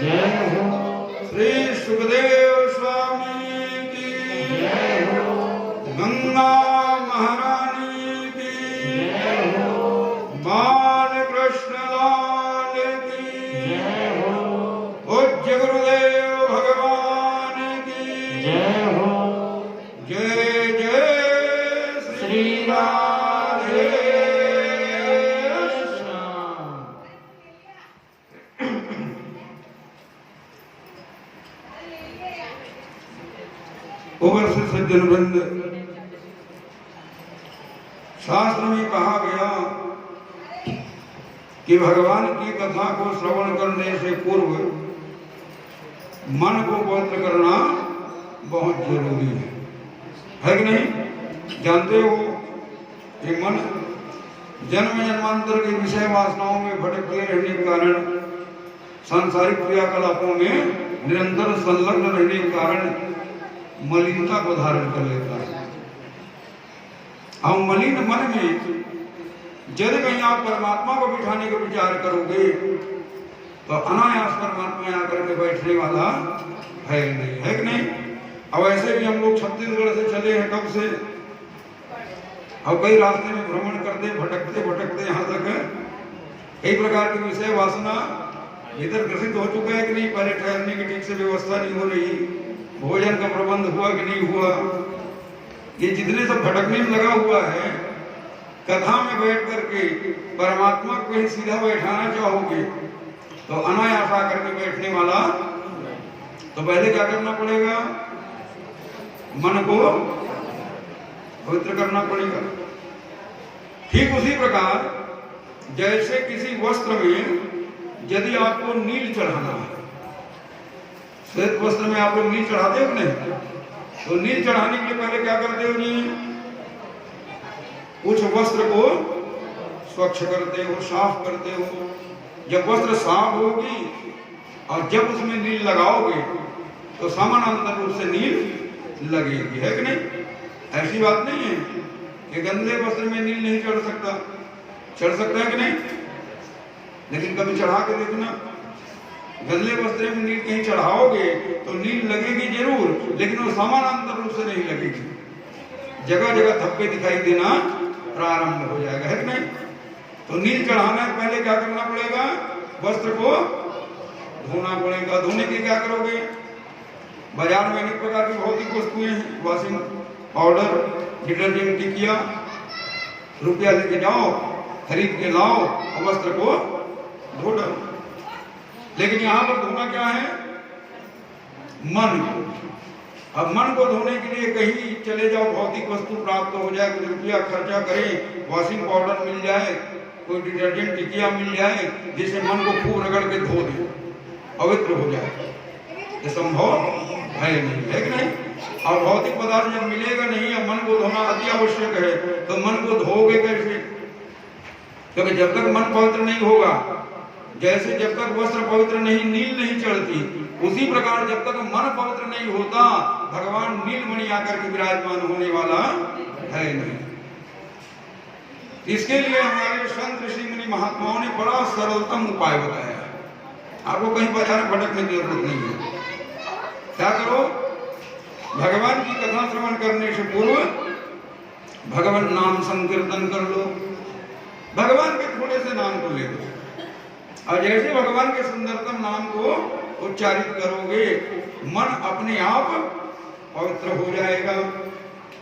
जय हो। श्री सुखदेव स्वामी की जय हो। गंगा महारानी की जय हो। बाल कृष्ण लाल की जय हो। पूज्य गुरुदेव भगवान की जय हो। जय जय श्री राधे श्याम। उबर से सज्जन वृंद, शास्त्र में कहा गया कि भगवान की कथा को श्रवण करने से पूर्व मन को पवित्र करना बहुत जरूरी है कि नहीं? जानते हो कि मन जन्म जन्मांतर के विषय वासनाओं में भटकते रहने के कारण, सांसारिक क्रियाकलापों में निरंतर संलग्न रहने के कारण मलिनता को धारण कर लेता है। अब मलिन मन में यदि कहीं आप परमात्मा को बिठाने का विचार करोगे तो अनायास परमात्मा में आकर के बैठने वाला है नहीं, है कि नहीं? अब ऐसे भी हम लोग छत्तीसगढ़ से चले हैं कब से, अब कई रास्ते में भ्रमण करते भटकते भटकते यहाँ तक कई प्रकार की विषय वासना इधर ग्रसित हो चुका है कि नहीं? पहले ठहरने की ठीक से व्यवस्था नहीं हो रही, भोजन का प्रबंध हुआ कि नहीं हुआ, ये जितने सब भटकने में लगा हुआ है। कथा में बैठ करके परमात्मा को ही सीधा बैठाना चाहोगे तो अनायास आकर के बैठने वाला, तो पहले क्या करना पड़ेगा? मन को पवित्र करना पड़ेगा। ठीक उसी प्रकार जैसे किसी वस्त्र में यदि आपको नील चढ़ाना है, श्वेत वस्त्र में आप लोग नील चढ़ाते हो नहीं? तो नील चढ़ाने के लिए पहले क्या करते हो जी? उस वस्त्र को स्वच्छ करते हो, साफ करते हो। जब वस्त्र साफ होगी और जब उसमें नील लगाओगे तो समानांतर रूप से नील लगेगी, है कि नहीं? ऐसी बात नहीं है कि गंदे वस्त्र में नील नहीं चढ़ सकता, चढ़ सकता है कि नहीं? लेकिन कभी चढ़ा के देखना, गंदे वस्त्र में नील कहीं चढ़ाओगे तो नील लगेगी जरूर, लेकिन वो समानांतर रूप से नहीं लगेगी, जगह जगह धब्बे दिखाई देना प्रारंभ हो जाएगा, है कि नहीं? तो नील चढ़ाना है, पहले क्या करना पड़ेगा? वस्त्र को धोना पड़ेगा। धोने के क्या करोगे? बाजार में अनेक प्रकार की भौतिक वस्तुएं हैं, वॉशिंग पाउडर, डिटर्जेंट, टिकिया, रुपया लेके जाओ, खरीद के लाओ और वस्त्र को धो डालो। लेकिन यहां पर धोना क्या है? मन को। अब मन को धोने के लिए कहीं चले जाओ, भौतिक वस्तु प्राप्त हो जाए, कुछ रुपया खर्चा करें, वॉशिंग पाउडर मिल जाए, कोई डिटर्जेंट टिकिया मिल जाए, जिससे मन को खूब रगड़ के धो दे, पवित्र हो जाए, ये संभव है नहीं, है कि नहीं? और भौतिक पदार्थ जब मिलेगा नहीं और मन को धोना अति आवश्यक है, तो मन को धोगे कैसे? क्योंकि जब तक मन पवित्र नहीं होगा, जैसे जब तक वस्त्र पवित्र नहीं, नील नहीं चढ़ती, उसी प्रकार जब तक मन पवित्र नहीं होता, भगवान नीलमणि आकर के विराजमान होने वाला है नहीं। इसके लिए हमारे संत ऋषि मुनि महात्माओं ने बड़ा सरलतम उपाय बताया है। आपको कहीं बाजार में भटकने की जरूरत नहीं है। क्या करो? भगवान की कथा श्रवण करने से पूर्व भगवान नाम संकीर्तन कर लो, भगवान के थोड़े से नाम को ले लो, और जैसे भगवान के सुंदरतम नाम को उच्चारित करोगे, मन अपने आप पवित्र हो जाएगा।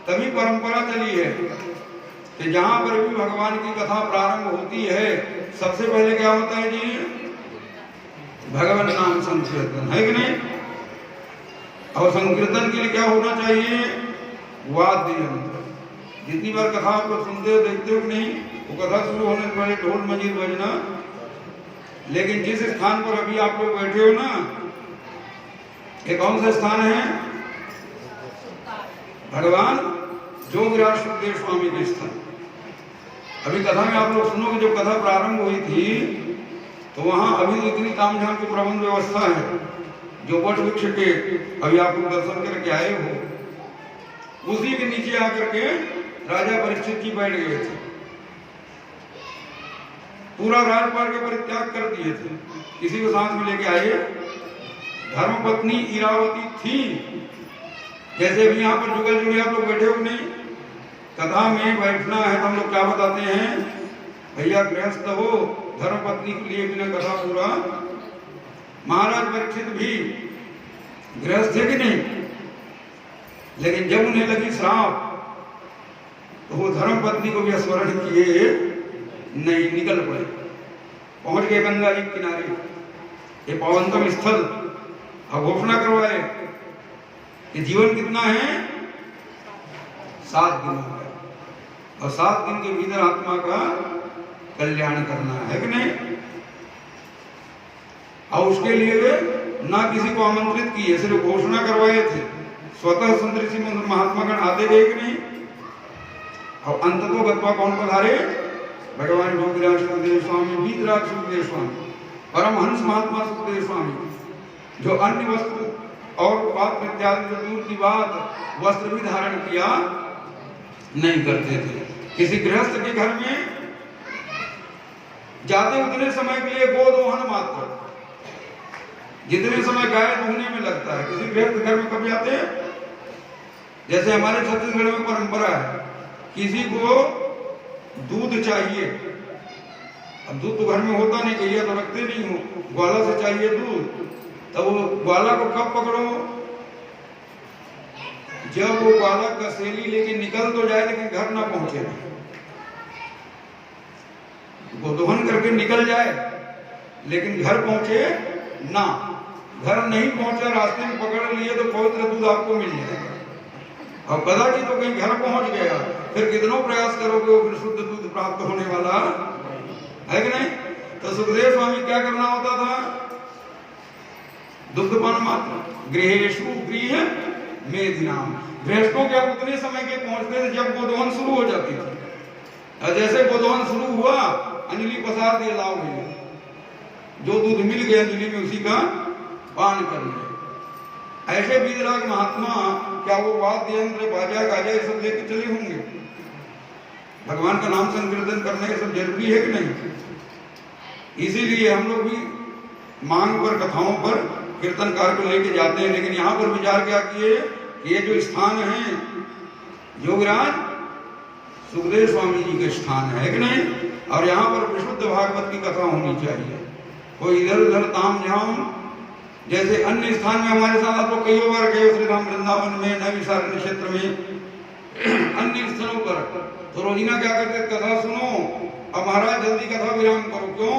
तभी परंपरा चली है कि जहां पर भी भगवान की कथा प्रारंभ होती है, सबसे पहले क्या होता है जी? भगवान नाम संकीर्तन, है कि नहीं? और संकीर्तन के लिए क्या होना चाहिए? वाद्य यंत्र। जितनी बार कथा आप लोग सुनते हो, देखते हो कि नहीं, वो कथा शुरू होने से पहले ढोल मंजीर बजना। लेकिन जिस स्थान पर अभी आप लोग बैठे हो ना, ये कौन सा स्थान है? भगवान जोगीराज सुखदेव स्वामी के स्थान। अभी कथा में आप लोग सुनोगे, जब कथा प्रारंभ हुई थी तो वहां अभी इतनी तामझाम की प्रबंध व्यवस्था है, जो वट वृक्ष के अभी आप लोग दर्शन करके आए हो, उसी के नीचे आकर के राजा परीक्षित जी बैठ गए थे। पूरा राजपाट के परित्याग कर दिए थे, किसी को साथ में लेके आए धर्मपत्नी इरावती थी। जैसे भी यहाँ पर जुगल जुड़े आप लोग बैठे हो नहीं, कथा में बैठना है तो हम लोग क्या बताते हैं, भैया गृहस्थ हो, धर्मपत्नी के लिए बिना कथा पूरा। महाराज परीक्षित भी गृहस्थ थे कि नहीं, लेकिन जब उन्हें लगी श्राप तो वो धर्मपत्नी को भी स्मरण किए नहीं, निकल पड़े, पहुंच गए गंगा जी के किनारे, ये पावनतम स्थल। अब घोषणा करवाए कि जीवन कितना है, 7 दिन हो गए, और 7 दिन के भीतर आत्मा का कल्याण करना है कि नहीं। और उसके लिए वे ना किसी को आमंत्रित किए, सिर्फ घोषणा करवाए थे। स्वतः संत ऋषि महात्मागण आते गए कि नहीं। और अंततो गत्वा कौन पधारे, भगवान योगीराज सुखदेव स्वामी, वीतराग सुखदेव स्वामी, परमहंस महात्मा सुखदेव स्वामी, जो अन्य वस्त्र और पात्र इत्यादि दूर की बात वस्त्र भी धारण किया नहीं करते थे। किसी गृहस्थ के घर में जाते उतने समय के लिए गोदोहन मात्र, जितने समय गाय दूहने में लगता है। किसी गृहस्थ घर में कब जाते हैं, जैसे हमारे छत्तीसगढ़ में परंपरा है, किसी को दूध चाहिए, अब दूध तो घर में होता नहीं, गैया तो रखते नहीं हो, ग्वाला से चाहिए दूध, तब वो ग्वाला को कब पकड़ो, जब वो ग्वाला कसेली लेके निकल तो जाए लेकिन घर ना पहुंचे, गोदोहन करके निकल जाए लेकिन घर पहुंचे ना। घर नहीं पहुंचा, रास्ते में पकड़ लिए तो पवित्र दूध आपको मिल जाएगा। और कदाचित तो कहीं घर पहुंच गया, फिर कितनों प्रयास करोगे वो फिर शुद्ध दूध प्राप्त होने वाला है कि नहीं। तो सुखदेव स्वामी क्या करना होता था, दुग्धपान मात्र, गृहेषु गृह मेदिनाम। गृहस्थों के अब उतने समय के पहुंचते थे जब गोदोहन शुरू हो जाती थी। और जैसे गोदोहन शुरू हुआ, अंजलि पसार दे लाओ भैया, जो दूध मिल गया अंजलि में उसी का पान कर ले। ऐसे वीतराग महात्मा क्या वो वाद्य यंत्र बाजा गाजा ये सब लेके चले होंगे, भगवान का नाम संकीर्तन करना ये सब जरूरी है कि नहीं। इसीलिए हम लोग भी मांग पर, कथाओं पर कीर्तनकार को लेके जाते हैं। लेकिन यहाँ पर विचार क्या किए, ये जो स्थान है योगराज सुखदेव स्वामी जी के स्थान है कि नहीं, और यहाँ पर विशुद्ध भागवत की कथा होनी चाहिए। कोई इधर उधर ताम झाम, जैसे अन्य स्थान में हमारे साथ आप लोग कई बार गए, श्रीधाम वृंदावन में, नैमिषारण्य क्षेत्र में, अन्य स्थलों पर तो रोजीना क्या करते, कथा सुनो, अब महाराज जल्दी कथा विराम करो, क्यों,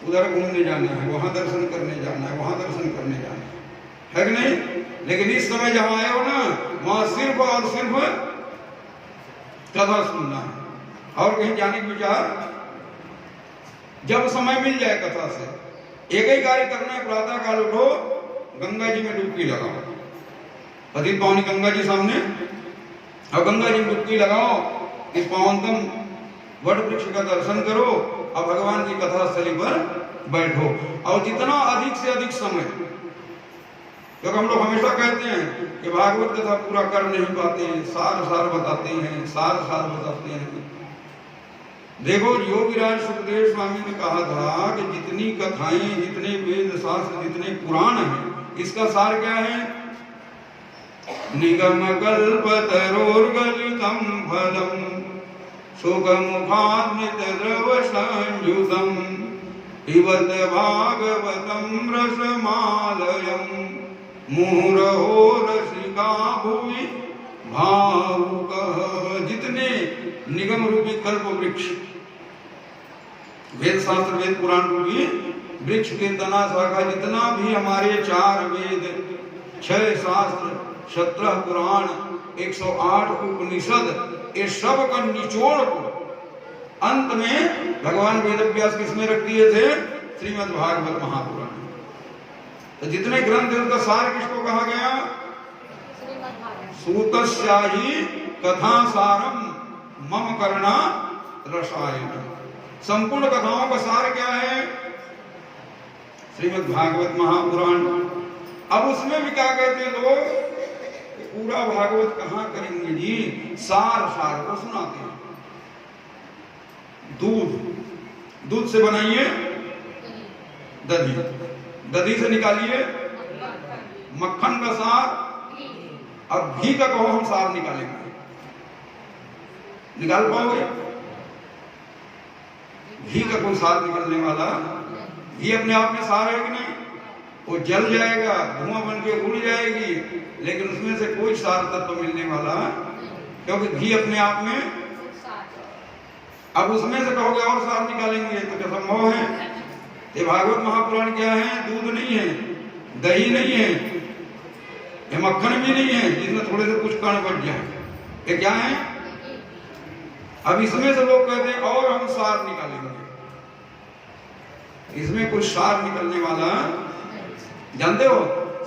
उधर घूमने जाना है, वहां दर्शन करने जाना है, वहां दर्शन करने जाना है कि नहीं। लेकिन इस समय जहां आए हो ना, वहां सिर्फ और सिर्फ कथा सुनना है, और कहीं जाने की विचार, जब समय मिल जाए कथा से एक ही कार्य करना है, प्रातः काल उठो, गंगा जी में डुबकी लगाओ, पतित पावनी गंगा जी सामने, और गंगा जी में डुबकी लगाओ, इस पावनतम वट वृक्ष का दर्शन करो, और भगवान की कथा स्थली पर बैठो। और जितना अधिक से अधिक समय, क्योंकि हम लोग हमेशा कहते हैं कि भागवत कथा पूरा कर नहीं पाते हैं, सार सार बताते हैं, सार सार बताते हैं। देखो योगीराज सुखदेव स्वामी ने कहा था कि जितनी कथाएं, जितने वेद शास्त्र, जितने पुराण हैं, इसका सार क्या है, निगम कल्पतरोर्गलितम फलम सुखमुखान्वित द्रव संयुतम पिबत भागवतम रसमालयम मुहुरहो रसिका भुवि भावुकः। जितने निगम रूपी कल्प वृक्ष, वेद शास्त्र वेद पुराण रूपी वृक्ष के तना शाखा, जितना भी हमारे 4 वेद, 6 शास्त्र, 17 पुराण, 108 उपनिषद, ये सब का निचोड़ को अंत में भगवान वेद व्यास किसमें रख दिए थे, श्रीमद् भागवत महापुराण। तो जितने ग्रंथ हैं उनका सार किसको कहा गया, सूतस्याहि कथा सारम मम करना रसायन। संपूर्ण कथाओं का सार क्या है, श्रीमद् भागवत महापुराण। अब उसमें भी क्या कहते हैं लोग, पूरा भागवत कहाँ करेंगे जी, सार सार को सुनाते हैं। दूध, दूध से बनाइए दही, दधी से निकालिए मक्खन का सार, अब घी का कहो हम सार निकालेंगे, निकाल पाओगे? घी का कोई सार निकलने वाला? घी अपने आप में सार है कि नहीं? वो जल जाएगा, धुआं बन के उड़ जाएगी, लेकिन उसमें से कोई सार तत्व मिलने वाला, क्योंकि घी अपने आप में। अब उसमें से कहोगे और सार निकालेंगे तो क्या संभव है? ये भागवत महापुराण क्या है? दूध नहीं है, दही नहीं है, ये मक्खन भी नहीं है जिसमें थोड़े से कुछ कण बच जाए, ये क्या है? अब इसमें से लोग कहते हैं और हम सार निकालेंगे, इसमें कुछ सार निकलने वाला जानते हो?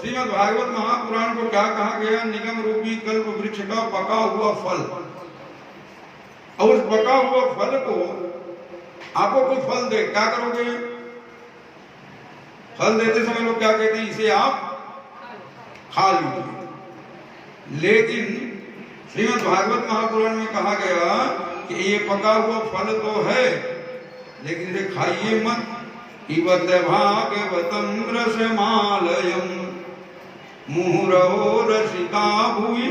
श्रीमद् भागवत महापुराण को क्या कहा गया? निगम रूपी कल्प वृक्ष का पका हुआ फल, और उस पका हुआ फल को आपको कोई फल दे, क्या करोगे? फल देते समय लोग क्या कहते हैं? इसे आप खा लीजिए। लेकिन श्रीमद् भागवत महापुराण में कहा गया कि ये पका हुआ फल तो है, लेकिन इसे खाइए मत। पिबत भागवतम रसमालयम मुहुरहो रसिका भुवि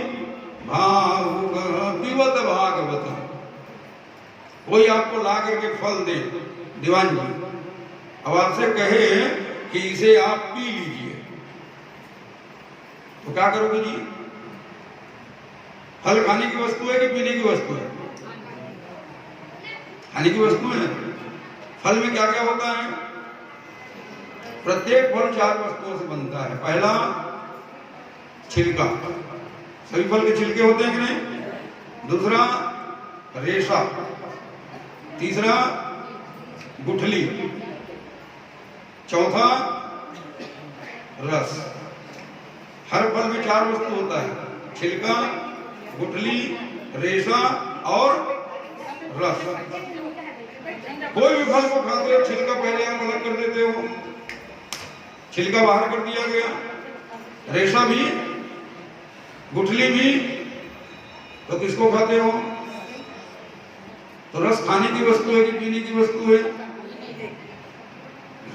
भावुक। पिबत भागवतम, कोई आपको ला करके फल दे, दीवान जी, अब आपसे कहे कि इसे आप पी लीजिए, तो क्या करोगे जी? फल खाने की वस्तु है कि पीने की वस्तु है? खाने की वस्तु है। फल में क्या क्या होता है? प्रत्येक फल 4 वस्तुओं से बनता है। पहला छिलका, सभी फल के छिलके होते हैं कि नहीं? दूसरा रेशा, तीसरा गुठली, चौथा रस। हर फल में 4 वस्तु होता है, छिलका, गुठली, रेशा और रस। कोई भी फल को खाते हो, छिलका पहले आप अलग कर देते हो, छिलका बाहर कर दिया गया, रेशा भी, गुठली भी, तो किसको खाते हो? तो रस खाने की वस्तु है कि पीने की वस्तु है?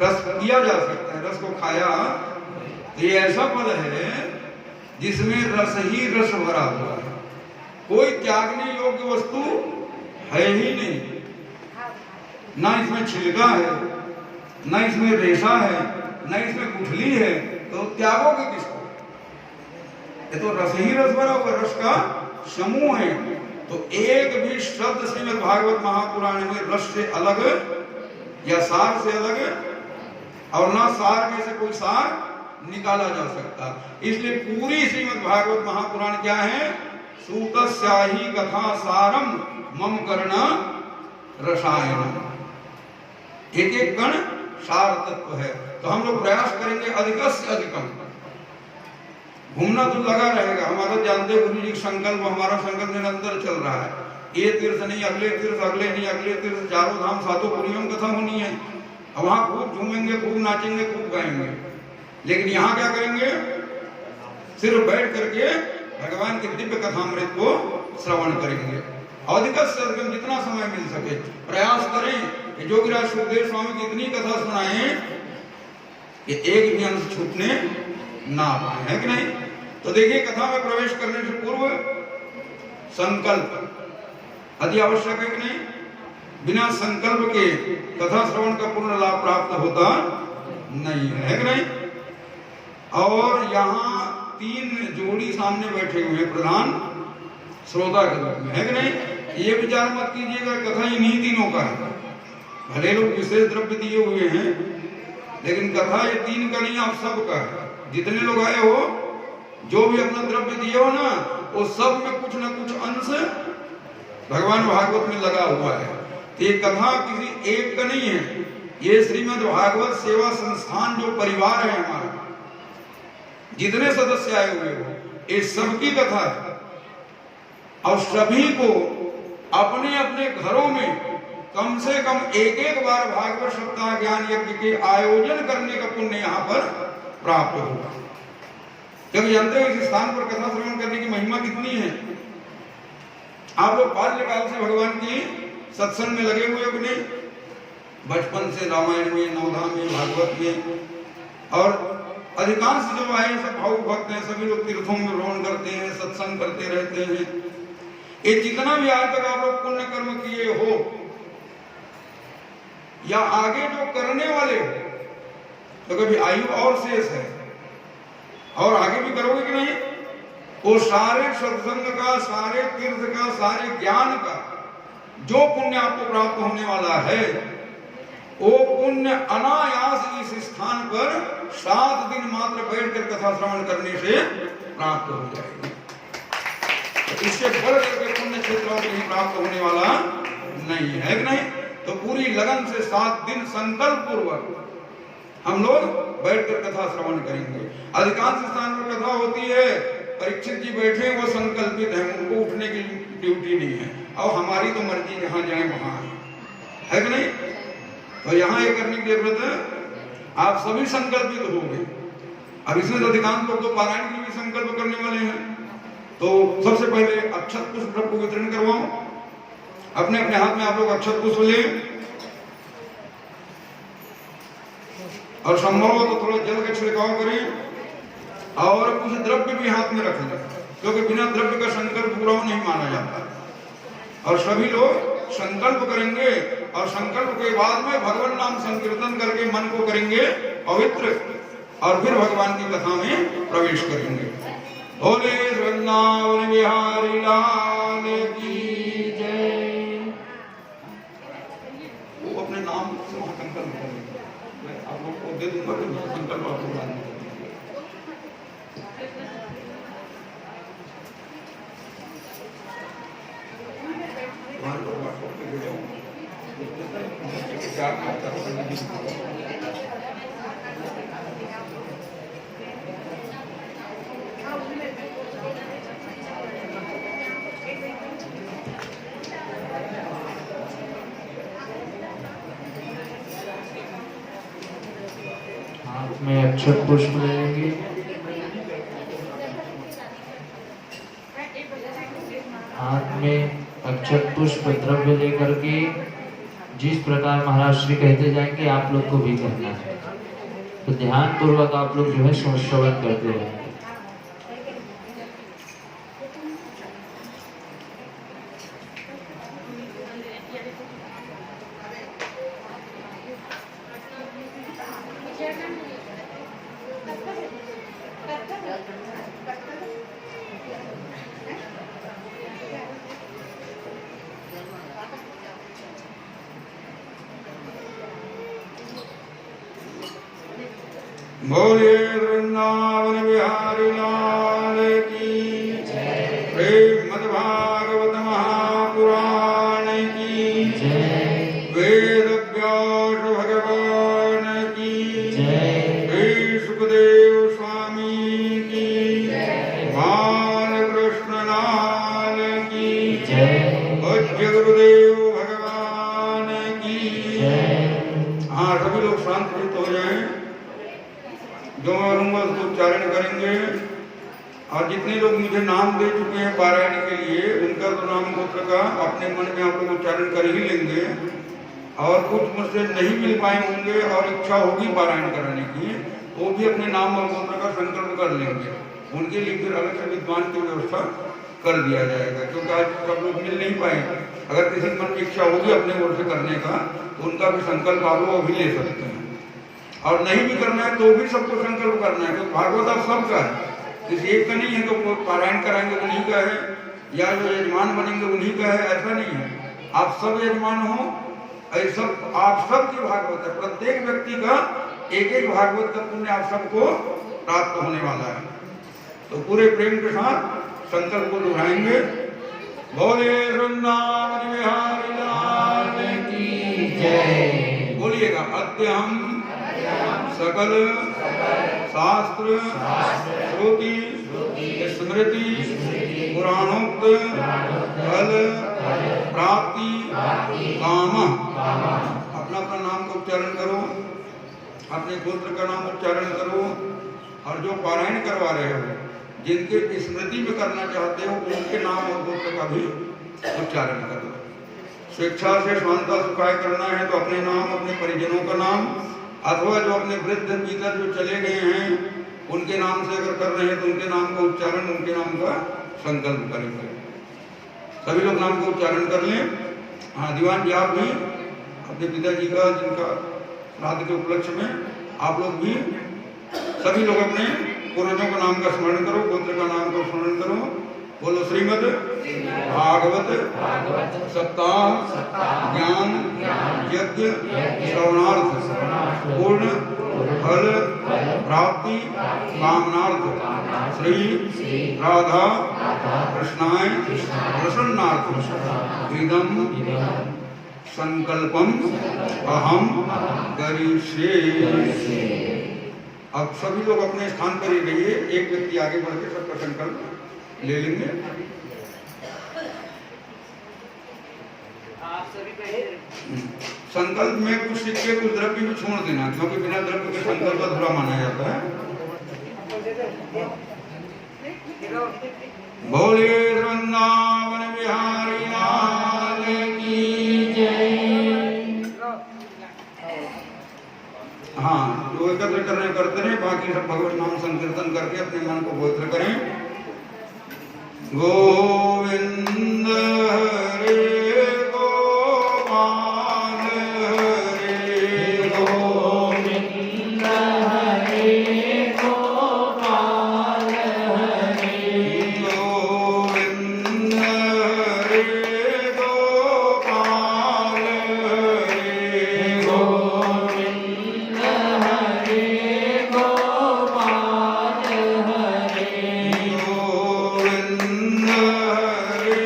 रस पिया जा सकता है, रस को खाया। ये ऐसा फल है जिसमें रस ही रस भरा हुआ है, कोई त्यागने योग्य वस्तु है ही नहीं। ना इसमें छिलका है, ना इसमें रेशा है, ना इसमें गुठली है, तो त्यागोगे किसको? ये तो रस ही रस भरा हुआ, रस का समूह है। तो एक भी शब्द श्रीमद् भागवत महापुराण में रस से अलग या सार से अलग, और ना सार में से कोई सार निकाला जा सकता। इसलिए पूरी श्रीमद् भागवत महापुराण क्या है? सूतस्याही कथा सारम मम कर्ण रसायन, एक एक कण सार तत्व है। तो हम लोग प्रयास करेंगे अधिक से अधिकम, घूमना तो लगा रहेगा। हमारा जानते गुरु जी संकल्प, हमारा संकल्प निरंतर चल रहा है। ये तीर्थ नहीं, अगले तीर्थ, अगले नहीं, अगले तीर्थ, 4 धाम 7 पुरियों में कथा होनी है। अब वहां खूब झूमेंगे, खूब नाचेंगे, खूब गाएंगे, लेकिन यहाँ क्या करेंगे? सिर्फ बैठ करके भगवान के दिव्य कथामृत को श्रवण करेंगे। अधिक से अधिक जितना समय मिल सके प्रयास करें कि जोगीराज सुखदेव स्वामी की इतनी कथा सुनाएं कि एक भी अंश छूटने ना पाए, है कि नहीं? तो देखिए, कथा में प्रवेश करने से पूर्व संकल्प अति आवश्यक है कि नहीं? बिना संकल्प के कथा श्रवण का पूर्ण लाभ प्राप्त होता नहीं है कि नहीं? और यहाँ 3 जोड़ी सामने बैठे हुए हैं प्रधान श्रोता के रूप में, है कि नहीं? ये विचार मत कीजिएगा कथा इन्हीं तीनों का है। भले लोग विशेष द्रव्य दिए हुए हैं, लेकिन कथा ये 3 का नहीं, आप सबका है। जितने लोग आए हो, जो भी अपना द्रव्य दिए हो ना, वो सब में कुछ न कुछ अंश भगवान भागवत में लगा हुआ है। तो ये कथा किसी एक का नहीं है, ये श्रीमद् भागवत सेवा संस्थान जो परिवार है हमारा, जितने सदस्य आए हुए हो, ये सबकी कथा है। और सभी को अपने अपने घरों में कम से कम एक बार भागवत सप्ताह ज्ञान यज्ञ के आयोजन करने का पुण्य यहाँ पर प्राप्त होगा। जब जानते हो इस स्थान पर कथा श्रवण करने की महिमा कितनी है। आप लोग बाल्यकाल से भगवान की सत्संग में लगे हुए हो कि नहीं? बचपन से रामायण में, नवधाम में, भागवत में, और अधिकांश जो है सब भावुक भक्त हैं, सभी लोग तीर्थों में भ्रमण करते हैं, सत्संग करते रहते हैं। ये जितना भी आज तक आप लोग पुण्य कर्म किए हो या आगे जो करने वाले हो, तो कभी आयु और शेष है और आगे भी करोगे कि नहीं, वो सारे सत्संग का, सारे तीर्थ का, सारे ज्ञान का जो पुण्य आपको प्राप्त होने वाला है, वो पुण्य अनायास इस स्थान पर 7 दिन मात्र बैठकर कथा श्रवण करने से प्राप्त हो जाएगी। तो इससे बढ़ करके पुण्य क्षेत्रों कहीं प्राप्त होने वाला नहीं है कि नहीं। तो पूरी लगन से 7 दिन संकल्प पूर्वक हम लोग बैठकर कथा श्रवण करेंगे। अधिकांश स्थान पर कथा होती है, परीक्षित जी बैठे वो संकल्पित है, उनको उठने की ड्यूटी नहीं है, और हमारी तो मर्जी जहां जाए वहां है कि नहीं। तो यहाँ ये करने की जरूरत है, आप सभी संकल्पित हो गए। अब इसमें तो अधिकांश लोग तो पारायण के लिए संकल्प करने वाले हैं। तो सबसे पहले अक्षत पुष्प को वितरण करवाओ। अपने अपने हाथ में आप लोग अक्षत पुष्प ले, और संभव हो तो थोड़ा जल का छिड़काव करें और कुछ द्रव्य भी हाथ में रख लें, क्योंकि बिना द्रव्य का संकल्प पूरा नहीं माना जाता। और सभी लोग संकल्प करेंगे और संकल्प के बाद में भगवान नाम संकीर्तन करके मन को करेंगे पवित्र, और फिर भगवान की कथा में प्रवेश करेंगे। बोले वृंदावन बिहारी लाल की जय। वो अपने नाम से वहां संकल्प करेंगे, मैं आप लोग को दे दूंगा तो संकल्प आपको करना है। हाथ में अक्षत पुष्प लेंगे, हाथ में अक्षत पुष्प द्रव्य लेकर के जिस प्रकार महाराज श्री कहते जाएंगे आप लोग को भी करना है। तो ध्यान पूर्वक आप लोग जो है श्रवण करते रहेंगे। बोले वृंदावन बिहारी लाल की जय। श्रीमद् भागवत महापुराण की जय। वेद व्यास भगवान की जय। श्री सुखदेव स्वामी की जय। बालकृष्ण लाल की जय। पूज्य गुरुदेव भगवान की जय। हाँ, सभी लोग शांत हो जाएं। जो मैं उच्चारण करेंगे, और जितने लोग मुझे नाम दे चुके हैं पारायण के लिए, उनका तो नाम गोत्र का अपने मन में आप लोग उच्चारण कर ही लेंगे। और कुछ मुझसे नहीं मिल पाए होंगे और इच्छा होगी पारायण कराने की, वो भी अपने नाम और गोत्र का संकल्प कर लेंगे। उनके लिए फिर अलग से विद्वान की व्यवस्था कर दिया जाएगा, क्योंकि आज सब लोग मिल नहीं पाए। अगर किसी मन की इच्छा होगी अपने ओर से करने का, तो उनका भी संकल्प आप लोग अभी ले सकते हैं। और नहीं भी करना है तो भी सबको संकल्प करना है, क्योंकि भागवत आप सबका है, किसी एक का नहीं है। तो पारायण कराएंगे उन्हीं का है, या जो यजमान बनेंगे उन्हीं का है, ऐसा नहीं है। आप सब यजमान हो, ऐसा आप सब की भागवत है। प्रत्येक व्यक्ति का एक एक भागवत का पुण्य आप सबको प्राप्त होने वाला है। तो पूरे प्रेम के साथ संकल्प को दोहराएंगे। बोले वृंदावन बिहारी लाल की जय। बोलिएगा, अद्य हम सकल शास्त्र श्रुति स्मृति पुराणोक्त फल प्राप्ति काम। अपना अपना नाम का उच्चारण करो, अपने गोत्र का नाम उच्चारण करो, और जो पारायण करवा रहे हो, जिनके स्मृति में करना चाहते हो, उनके नाम और गोत्र का भी उच्चारण करो। स्वेच्छा से स्वांता सुखाय करना है तो अपने नाम, अपने परिजनों का नाम, अथवा जो अपने वृद्ध पितर जो चले गए हैं उनके नाम से अगर कर रहे हैं तो उनके नाम का उच्चारण, उनके नाम का संकल्प करेंगे। सभी लोग नाम का उच्चारण कर लें। हाँ, दीवान जी आप भी अपने पिताजी का जिनका श्राद्ध के उपलक्ष्य में आप लोग भी सभी लोग अपने पूर्वजों का नाम का स्मरण करो, गोत्र का नाम का स्मरण करो। बोलो श्रीमद भागवत सप्ताह ज्ञान यज्ञ श्रवणार्थ पूर्ण फल प्राप्ति कामनार्थ श्री राधा कृष्णाय प्रसन्नार्थ इदं संकल्पम अहम करिष्ये। अब सभी लोग अपने स्थान पर ही रहिए, एक व्यक्ति आगे बढ़ के सबका संकल्प ले लेंगे। संकल्प में कुछ सिक्के कुछ द्रव्य भी छोड़ देना, क्योंकि बिना द्रव्य के संकल्प अधूरा माना जाता है। बोले वृंदावन बिहारी लाल की जय। हाँ, जो एकत्र करने करते रहे, बाकी सब भगवत नाम संकीर्तन करके अपने मन को पवित्र करें। गोविंद हरे गोपाल हरे गोविंद हरे गोपाल हरे गोविंद हरे गोपाल हरे गोविंद हरे गोपाल हरे गोविंद हरे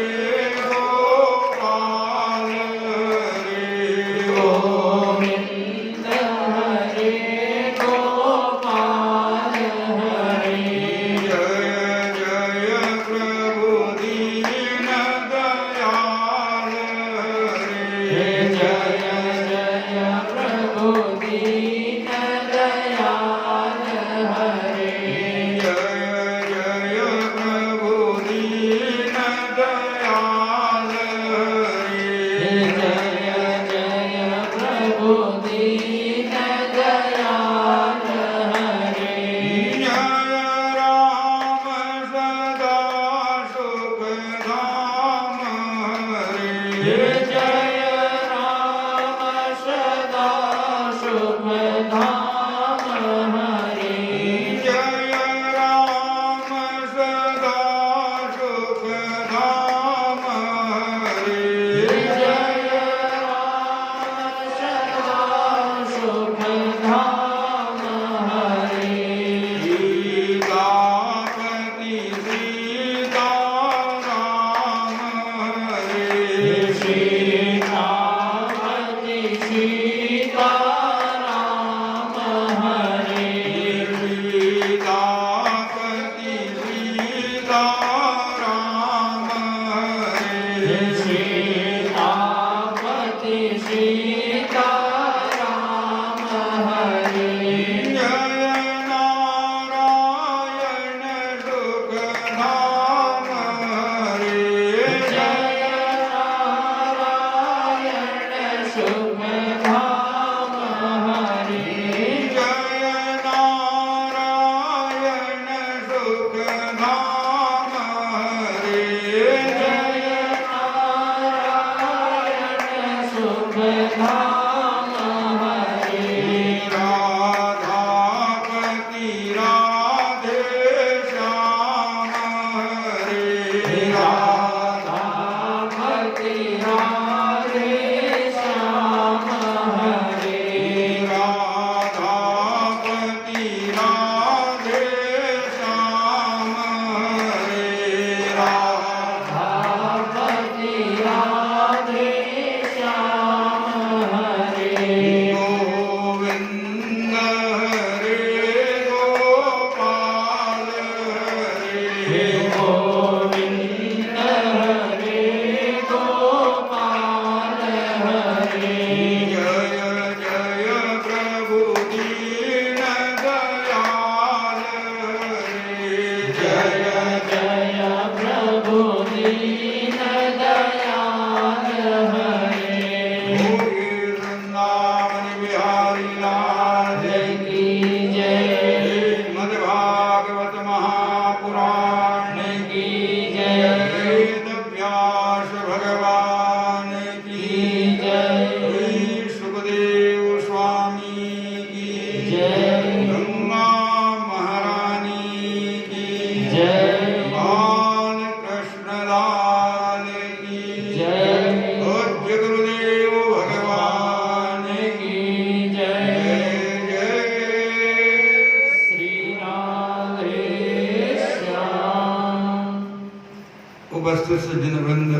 उपस्थित सज्जन वृंद,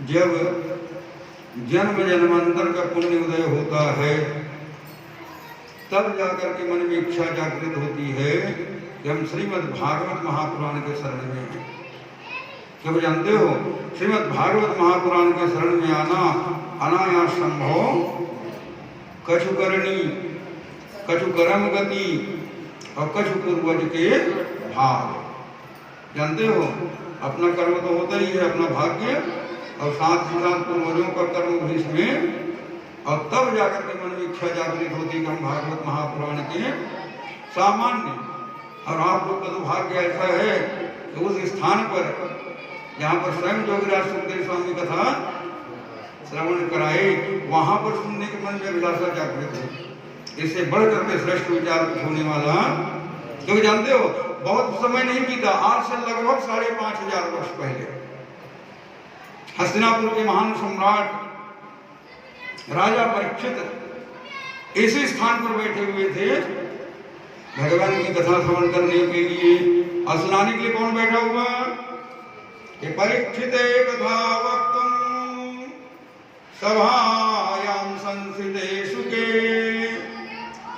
जब जन्म जन्मांतर का पुण्य उदय होता है तब जाकर के मन में इच्छा जागृत होती है कि हम श्रीमद् भागवत महापुराण के शरण में हैं। जब जानते हो श्रीमद् भागवत महापुराण के शरण में आना अनायास संभव, कछु करनी कछु कर्म गति और कछु पूर्वज के भाग। जानते हो अपना कर्म तो होता ही है, अपना भाग्य, और साथ ही साथ पूर्वजों का कर्म भी इसमें, और तब जाकर के मन में इच्छा जागृत होती है कि हम भागवत महापुराण के सामान्य। और आप लोग का तो भाग्य ऐसा है कि उस स्थान पर जहाँ पर स्वयं जोगीराज सुखदेव स्वामी कथा श्रवण कराए, वहां पर सुनने के मन में अभिलाषा जागृत हो। इससे बढ़ करके श्रेष्ठ विचार होने वाला, क्योंकि जानते हो बहुत समय नहीं बीता, आज से लगभग 5500 वर्ष पहले हस्तिनापुर के महान सम्राट राजा परीक्षित इसी स्थान पर बैठे हुए थे भगवान की कथा श्रवण करने के लिए। और सुनाने के लिए कौन बैठा हुआ? कि परीक्षित कथा वक्तुम सभायां संसितेषु के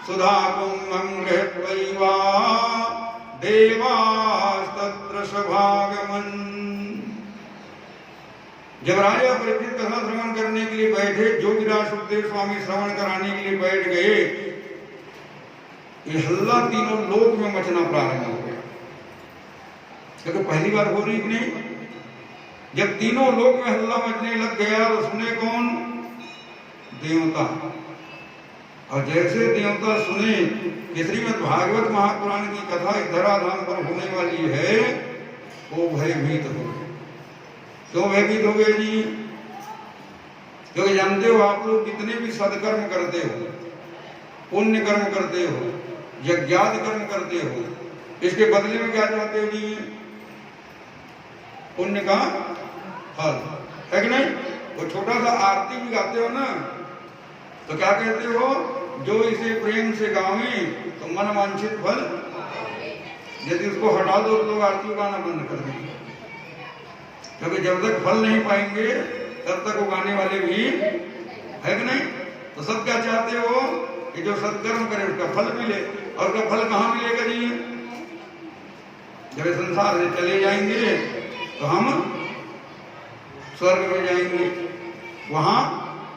सुधा कुंभं गृहीत्वा देवास्तत्र सभागमन्। जब राजा परीक्षित कथा श्रवण करने के लिए बैठे, जोगीराज सुखदेव स्वामी श्रवण कराने के लिए बैठ गए, ये हल्ला तीनों लोक में मचना प्रारंभ हो गया। क्योंकि पहली बार हो रही नहीं, जब तीनों लोक में हल्ला मचने लग गया तो सुने कौन? देवता। और जैसे देवता सुने कि श्रीमद् भागवत महापुराण की कथा इस धराधाम पर होने वाली है, वो भयभीत हो गए। क्यों भयभीत हो गए जी? क्योंकि जानते हो आप लोग कितने भी सदकर्म करते हो, पुण्य कर्म करते हो, यज्ञादि कर्म करते हो, इसके बदले में क्या चाहते हो जी? पुण्य का फल, है कि नहीं? वो छोटा सा आरती भी गाते हो ना, तो क्या कहते हो? जो इसे प्रेम से गावे तो मन वांछित फल। यदि उसको हटा दो तो लोग आरती गाना बंद कर देंगे, क्योंकि जब तक फल नहीं पाएंगे तब तक वो गाने वाले भी, है कि नहीं? तो सब क्या चाहते हो कि जो सत्कर्म करे उसका फल मिले। और उसका फल कहाँ मिलेगा जी? जब इस संसार से चले जाएंगे तो हम स्वर्ग में जाएंगे, वहां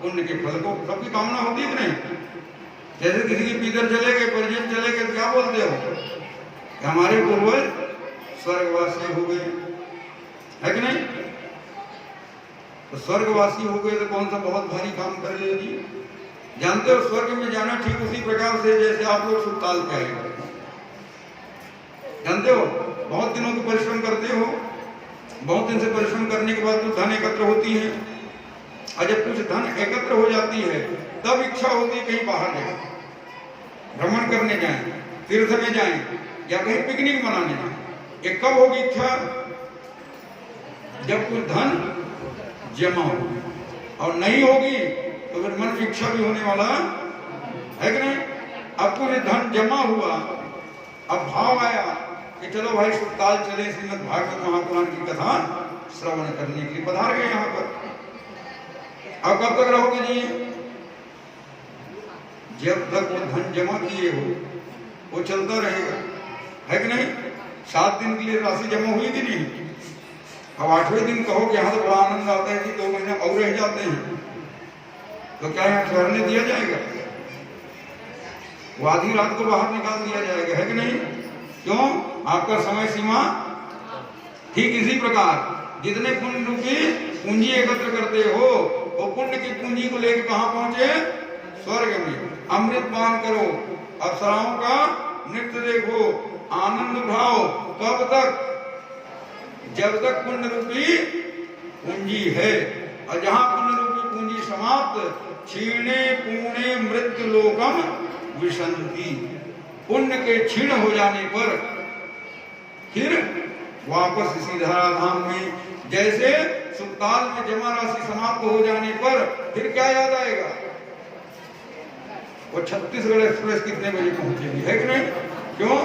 पुण्य के फल को सबकी कामना होती है कि नहीं? जैसे किसी के पितर चले गए, परिजन चले गए, क्या बोलते हो कि हमारे पूर्वज स्वर्गवासी हो गए, है कि नहीं? तो स्वर्गवासी हो गए तो कौन सा बहुत भारी काम कर लिए जी? जानते हो स्वर्ग में जाना ठीक उसी प्रकार से जैसे आप लोग सुल्तान पे आए। जानते हो बहुत दिनों के परिश्रम करते हो, बहुत दिन से परिश्रम करने के बाद कुछ धन एकत्र होती है, और जब कुछ धन एकत्र हो जाती है तब इच्छा होती है कहीं बाहर जाए, भ्रमण करने जाएं, तीर्थ में जाएं, या कहीं पिकनिक मनाने जाएं। ये कब होगी इच्छा? जब कुछ धन जमा होगी, और नहीं होगी तो फिर मन की इच्छा भी होने वाला है कि नहीं? अब कुछ धन जमा हुआ, अब भाव आया कि चलो भाई सुल्तान चले श्रीमद् भागवत महापुराण की कथा श्रवण करने के लिए पधार गए यहाँ पर। अब कब तक रहोगे जी? जब तक वो धन जमा किए हो वो चलता रहेगा, है कि नहीं? 7 दिन के लिए राशि जमा हुई कि नहीं? अब 8वें दिन कहो कि यहाँ तो बड़ा आनंद आता है कि 2 महीने और रह जाते हैं, तो क्या यहाँ ठहरने दिया जाएगा? वो आधी रात को बाहर निकाल दिया जाएगा, है कि नहीं? क्यों? आपका समय सीमा। ठीक इसी प्रकार जितने पुण्य रूपी पूंजी एकत्र करते हो, वो पुण्य की पूंजी को लेकर कहाँ पहुंचे? स्वर्ग में। अमृत पान करो, अप्सराओं का नृत्य देखो, आनंद उठाओ। कब तक? जब तक पुण्य रूपी पूंजी है। और जहां पुण्य रूपी पूंजी समाप्त, क्षीणे पुणे मृत्यु लोकम विशंति। पुण्य के क्षीण हो जाने पर फिर वापस इसी धराधाम में, जैसे सुल्तान में जमा राशि समाप्त हो जाने पर फिर क्या याद आएगा? वो छत्तीसगढ़ एक्सप्रेस कितने बजे पहुंचेगी, है कि नहीं? क्यों?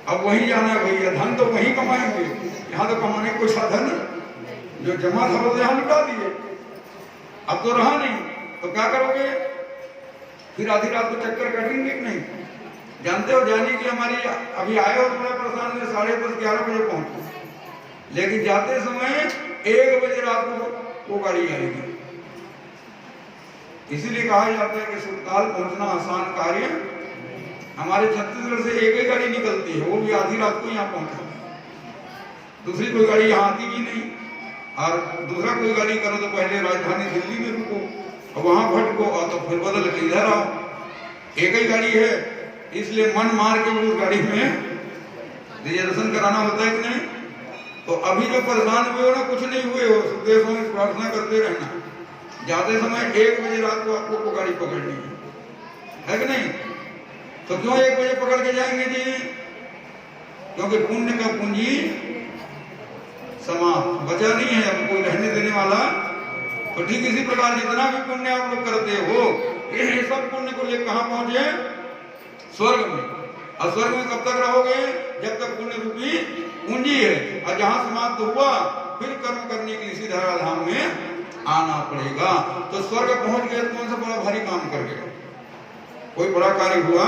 अब वहीं जाना है भैया, धन तो वहीं कमाएंगे, यहाँ तो कमाने कोई साधन नहीं, जो जमा था वो यहाँ लुटा दिए, अब तो रहा नहीं, तो क्या करोगे? फिर आधी रात को चक्कर कटेंगे कि नहीं? जानते हो जाने की हमारी, अभी आए हो थोड़ा परेशान में 10:30 11 बजे पहुंचे, लेकिन जाते समय 1 बजे रात को वो गाड़ी आएगी। इसीलिए कहा जाता है कि सुरताल पहुंचना आसान कार्य, हमारे छत्तीसगढ़ से एक ही गाड़ी निकलती है, वो भी आधी रात को यहाँ पहुंचा, दूसरी कोई गाड़ी यहाँ आती भी नहीं। और दूसरा कोई गाड़ी करो तो पहले राजधानी दिल्ली में रुको और वहां भटको और तो फिर बदल के इधर आओ, एक ही गाड़ी है, इसलिए मन मार के उस गाड़ी में रिजर्वेशन कराना होता है कि नहीं? तो अभी जो परेशान हुए हो ना, कुछ नहीं हुए हो, सुखदेव स्वामी प्रार्थना करते रहना, जाते समय 1 बजे रात को आपको वो गाड़ी पकड़नी है कि नहीं? तो क्यों 1 बजे पकड़ के जाएंगे जी? क्योंकि पुण्य का पूंजी समाप्त, बचा नहीं है अब कोई रहने देने वाला। तो ठीक इसी प्रकार जितना भी पुण्य आप लोग करते हो, ये सब पुण्य को लेकर कहां पहुंचे? स्वर्ग में। और स्वर्ग में कब तक रहोगे? जब तक पुण्य रूपी पूंजी है, और जहां समाप्त हुआ फिर कर्म करने के लिए इसी धराधाम में आना पड़ेगा। तो स्वर्ग पहुंच गए, कौन सा बड़ा भारी काम कर गए? कोई बड़ा कार्य हुआ?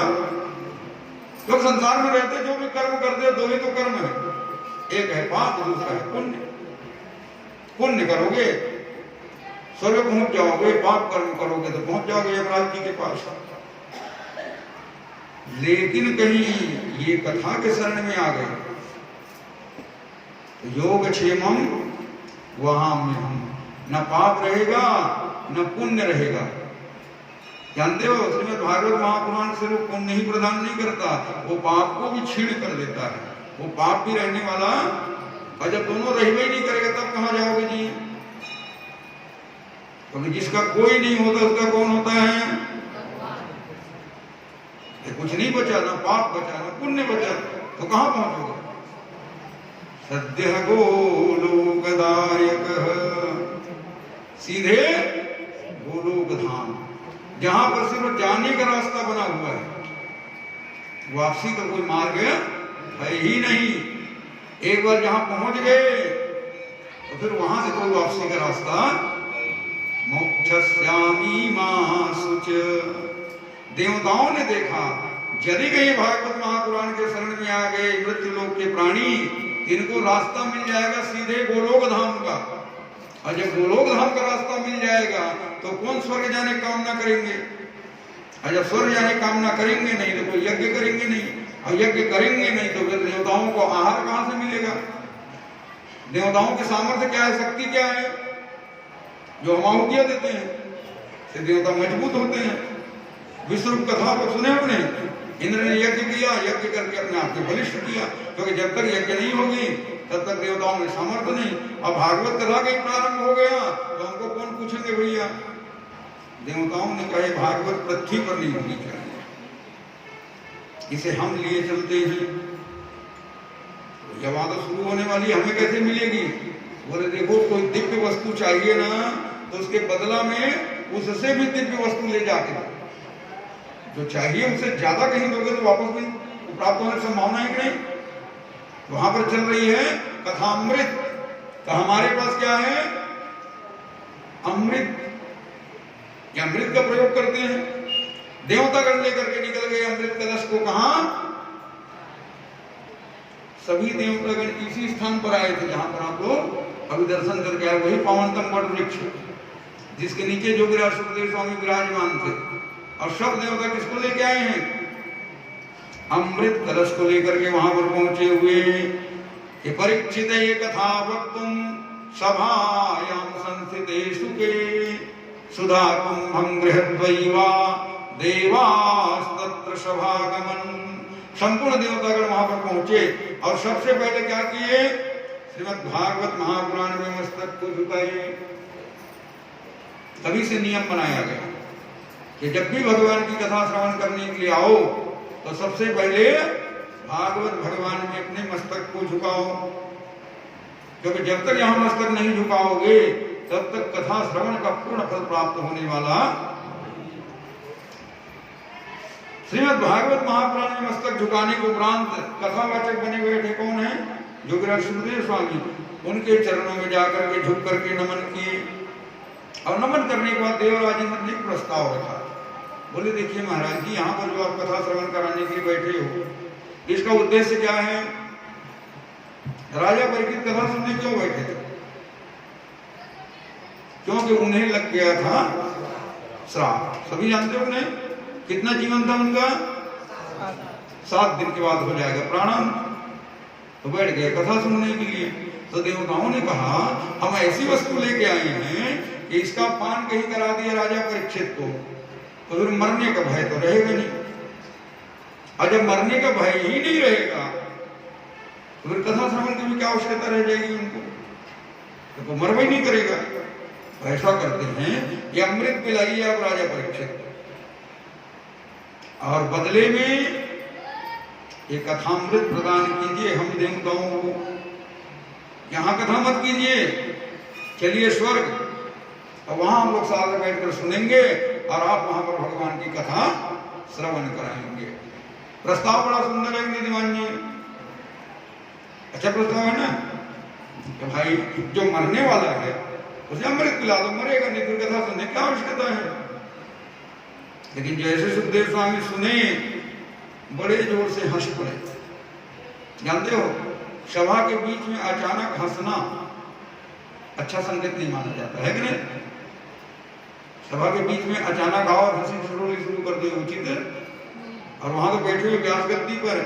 लोग संसार में रहते जो भी कर्म करते, 2 ही तो कर्म है, एक है पाप, दूसरा है पुण्य। पुण्य करोगे स्वर्ग पहुंच जाओगे, पाप कर्म करोगे तो पहुंच जाओगे यमराज जी के पास। लेकिन कहीं ये कथा के शरण में आ गए, योग क्षेमम वहां में हम, न पाप रहेगा न पुण्य रहेगा। जानते हो श्रीमद् भागवत महापुराण से वो पुण्य ही प्रदान नहीं करता, वो पाप को भी छीण कर देता है, वो पाप भी रहने वाला। और जब दोनों रहवे ही नहीं करेगा तब कहां जाओगे जी? क्योंकि जिसका कोई नहीं होता उसका कौन होता है? कुछ नहीं बचा, ना पाप बचा ना पुण्य बचा, तो कहां पहुंचोगे? सद्य गोलोकदायक, सीधे गोलोक धाम, जहां पर सिर्फ जाने का रास्ता बना हुआ है, वापसी का कोई मार्ग है ही नहीं। एक बार जहां पहुंच गए तो फिर वहां से कोई वापसी का रास्ता। मोक्षस्यामी मां सुच, देवताओं ने देखा यदि कहीं भागवत महापुराण के शरण में आ गए मृत्यु लोक के प्राणी, इनको रास्ता मिल जाएगा सीधे गोलोक धाम का। और जब गोलोक धाम का रास्ता मिल जाएगा तो कौन स्वर्ग जाने कामना करेंगे? और जब स्वर्ग जाने कामना करेंगे नहीं तो कोई यज्ञ करेंगे नहीं, और यज्ञ करेंगे नहीं तो फिर देवताओं को आहार कहां से मिलेगा? देवताओं की सामर्थ्य क्या है, शक्ति क्या है? जो हम आहुतियां देते हैं से देवता मजबूत होते हैं। विश्व कथा को सुने अपने, इंद्र ने यज्ञ किया, यज्ञ करके अपने आप को बलिष्ठ किया, क्योंकि जब तक यज्ञ नहीं होगी तब तक देवताओं में सामर्थ्य नहीं। अब भागवत कथा का प्रारंभ हो गया तो हमको कौन पूछेंगे भैया? देवताओं ने कहे भागवत पृथ्वी पर नहीं होनी चाहिए, इसे हम लिए चलते हैं। जब आदत शुरू होने वाली हमें कैसे मिलेगी? बोले देखो कोई दिव्य वस्तु चाहिए ना, तो उसके बदला में उससे भी दिव्य वस्तु ले जाके जो चाहिए उससे ज्यादा कहीं दोगे तो वापस भी प्राप्त होने की संभावना है कि नहीं? वहां पर चल रही है कथामृत, तो हमारे पास क्या है? अमृत। या अमृत का प्रयोग करते हैं। देवतागण लेकर के निकल गए अमृत कलश को, कहां? सभी देवतागण इसी स्थान पर आए थे जहां पर आप लोग अभी दर्शन करके आए, वही पावनतम वट वृक्ष जिसके नीचे जोगीराज सुखदेव स्वामी विराजमान थे। और सब देवता किसको लेके आए हैं? अमृत कलश को लेकर के वहां पर पहुंचे हुए। कि परीक्षित ये कथा वक्तुम सभायां संस्थितेषु के सुधा कुंभं गृहत्वैवा देवास्तत्र सभागमन। संपूर्ण देवतागण वहां पर पहुंचे और सबसे पहले क्या किए? श्रीमद् भागवत महापुराण में मस्तक को झुकाए। तभी से नियम बनाया गया कि जब भी भगवान की कथा श्रवण करने के लिए आओ तो सबसे पहले भागवत भगवान में अपने मस्तक को झुकाओ, क्योंकि जब तक यहां मस्तक नहीं झुकाओगे तब तक कथा श्रवण का पूर्ण फल प्राप्त होने वाला। श्रीमद् भागवत महापुराण में मस्तक झुकाने के उपरांत कथावाचक बने हुए थे कौन है? योगीराज सुखदेव स्वामी। उनके चरणों में जाकर के झुक करके नमन किए और नमन करने के बाद देवराज इंद्र ने प्रस्ताव रखा। बोले देखिए महाराज जी, यहाँ पर जो आप कथा श्रवण कराने के लिए बैठे हो, इसका उद्देश्य क्या है? राजा परीक्षित कथा सुनने क्यों बैठे थे? क्योंकि उन्हें लग गया था श्राप। सभी जानते हो नहीं? कितना जीवन था उनका? 7 दिन के बाद हो जाएगा प्राणांत। तो बैठ गए कथा सुनने के लिए। तो देवताओं ने कहा हम ऐसी वस्तु लेके आए हैं कि इसका पान कहीं करा दिया राजा परीक्षित को तो फिर मरने का भय तो रहेगा नहीं। और जब मरने का भय ही नहीं रहेगा तो फिर कथा श्रवण की भी क्या आवश्यकता रह जाएगी उनको? तो मर भी नहीं करेगा। तो ऐसा करते हैं ये अमृत पिलाइए आप राजा परीक्षित, और बदले में एक कथामृत प्रदान कीजिए हम देवताओं को। यहां कथा मत कीजिए, चलिए स्वर्ग, और वहां हम लोग साथ में बैठकर सुनेंगे और आप वहां पर भगवान की कथा श्रवण कराएंगे। प्रस्ताव बड़ा सुंदर है नीतिमान जी, अच्छा प्रस्ताव है ना कि भाई जो मरने वाला है उसे अमृत पिला दो, मरेगा नहीं तो कथा सुनने की आवश्यकता है। लेकिन जैसे सुखदेव स्वामी सुने बड़े जोर से हंस पड़े। जानते हो सभा के बीच में अचानक हंसना अच्छा संकेत नहीं माना जाता है कि नहीं? सभा के बीच में अचानक आओ और हंसी शुरू कर दो उचित है? और वहां तो बैठे हुए व्यास गद्दी पर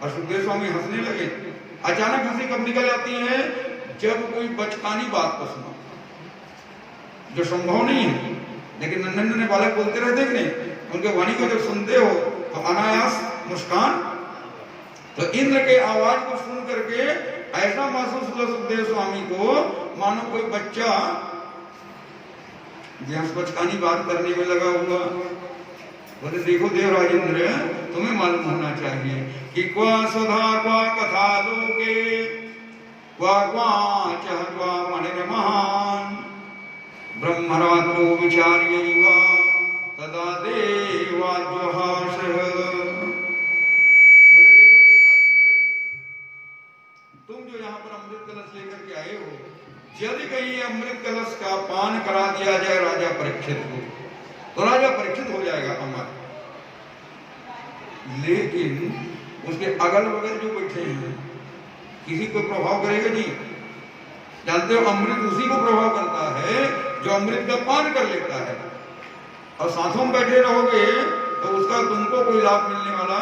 और सुखदेव स्वामी हंसने लगे। अचानक हंसी कब निकल आती है? जब कोई बचकानी बात को सुनो जो संभव नहीं है, लेकिन नन्हे बालक बोलते रहते कि नहीं, उनके वाणी को जब सुनते हो तो अनायास मुस्कान। तो इंद्र के आवाज को सुन करके ऐसा महसूस हुआ सुखदेव स्वामी को मानो कोई बच्चा जहां बचकानी बात करने में लगा हुआ। बोले देखो देवराज इंद्र, तुम्हें मालूम होना चाहिए कि क्वा सुधा क्वा कथा लोके क्वा क्वा मणिर्महान ब्रह्मरात्रो विचार्यैव तदा देवाद्वहासः। बोले देखो देवराज इंद्र, तुम जो यहाँ पर अमृत कलश लेकर के आए हो, यदि कहीं अमृत कलश का पान करा दिया जाए राजा परीक्षित को तो राजा परीक्षित हो जाएगा अमर। लेकिन उसके अगल बगल जो बैठे हैं किसी को प्रभाव करेगा नहीं। जानते हो अमृत उसी को प्रभाव करता है जो अमृत का पान कर लेता है, और साथों में बैठे रहोगे तो उसका तुमको कोई लाभ मिलने वाला।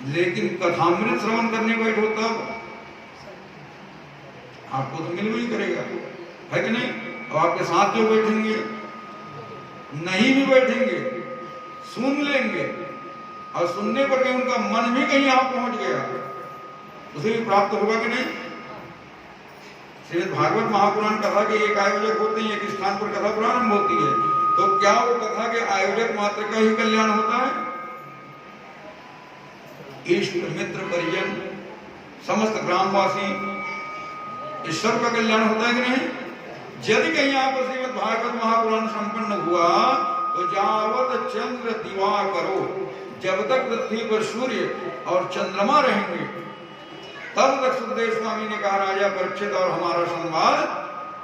लेकिन कथामृत श्रवण करने बैठो तब आपको तो मिल भी करेगा, है कि नहीं? और आपके साथ जो बैठेंगे नहीं भी बैठेंगे सुन लेंगे, और सुनने पर कहीं उनका मन भी कहीं यहां पहुंच गया उसे भी प्राप्त होगा कि नहीं? श्रीमद् भागवत महापुराण कथा के एक आयोजक होते हैं, एक स्थान पर कथा प्रारंभ होती है, तो क्या वो कथा के आयोजक मात्र का ही कल्याण होता है? इष्ट मित्र परिजन समस्त ग्रामवासी इस सब का कल्याण होता है कि नहीं? यदि कहीं यहाँ पर श्रीमद् भागवत महापुराण संपन्न हुआ तो जावत चंद्र दिवा करो, जब तक पृथ्वी पर सूर्य और चंद्रमा रहेंगे तब तक सुखदेव स्वामी ने कहा राजा परीक्षित और हमारा संवाद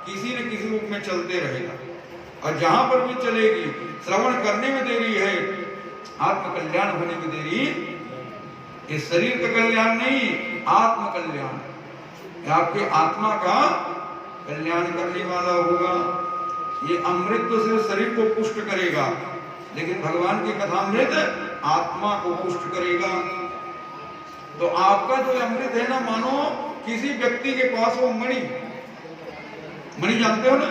किसी न किसी रूप में चलते रहेगा, और जहां पर भी चलेगी श्रवण करने में देरी है, आत्म कल्याण होने में देरी। इस शरीर का कल्याण नहीं, आत्म कल्याण, आपके आत्मा का कल्याण करने वाला होगा। ये अमृत तो सिर्फ शरीर को पुष्ट करेगा, लेकिन भगवान की कथामृत आत्मा को पुष्ट करेगा। तो आपका जो अमृत है ना, मानो किसी व्यक्ति के पास वो मणि जानते हो ना,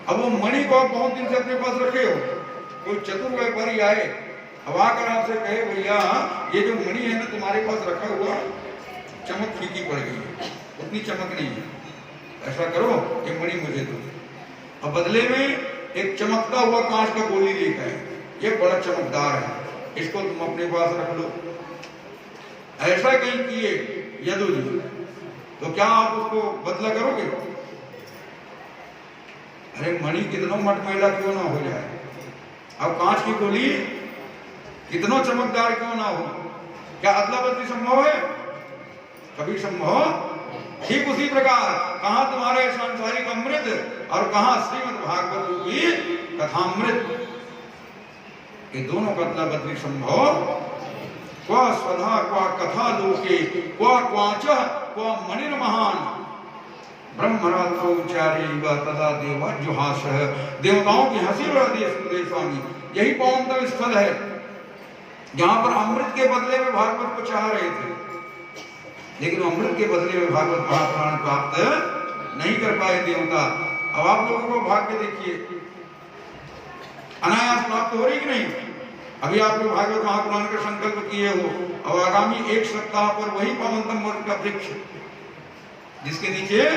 अब वो मणि को आप बहुत दिन से अपने पास रखे हो, कोई चतुर व्यापारी आए अब आकर आपसे कहे भैया ये जो मणि है ना तुम्हारे पास रखा हुआ चमक फीकी पड़ गई है, उतनी चमक नहीं है, ऐसा करो ये मणि मुझे दो। अब बदले में एक चमकता हुआ कांच का गोली लेकर आए, ये बड़ा चमकदार है, इसको तुम अपने पास रख लो। ऐसा कहीं किए यदु जी तो क्या आप उसको बदला करोगे? अरे मणि कितना मटमैला क्यों ना हो जाए, अब कांच की गोली कितनों चमकदार क्यों ना हो, क्या अदला बदली संभव है? कभी संभव। ठीक उसी प्रकार कहां तुम्हारे सांसारिक अमृत और कहां श्रीमद् भागवत रूपी कथामृत, ये दोनों का अदला बदली संभव। क्वा स्वधा क्वा कथा लोके क्वा क्वाचः क्वा मणिर महान ब्रह्मरात्रोचारी व तदा देवा जुहासः। देवताओं की हंसी उड़ा दी सुखदेव स्वामी। यही पावनतम स्थल है जहां पर अमृत के बदले में भागवत को चाह रहे थे, लेकिन अमृत के बदले में भागवत महापुराण प्राप्त नहीं कर पाए देवता। अब आप लोगों को भाग्य देखिए, अनायास प्राप्त हो रही कि नहीं? अभी आप लोग भागवत महापुराण का संकल्प किए हो और आगामी एक सप्ताह पर वही पावनतम वर्ग का वृक्ष जिसके नीचे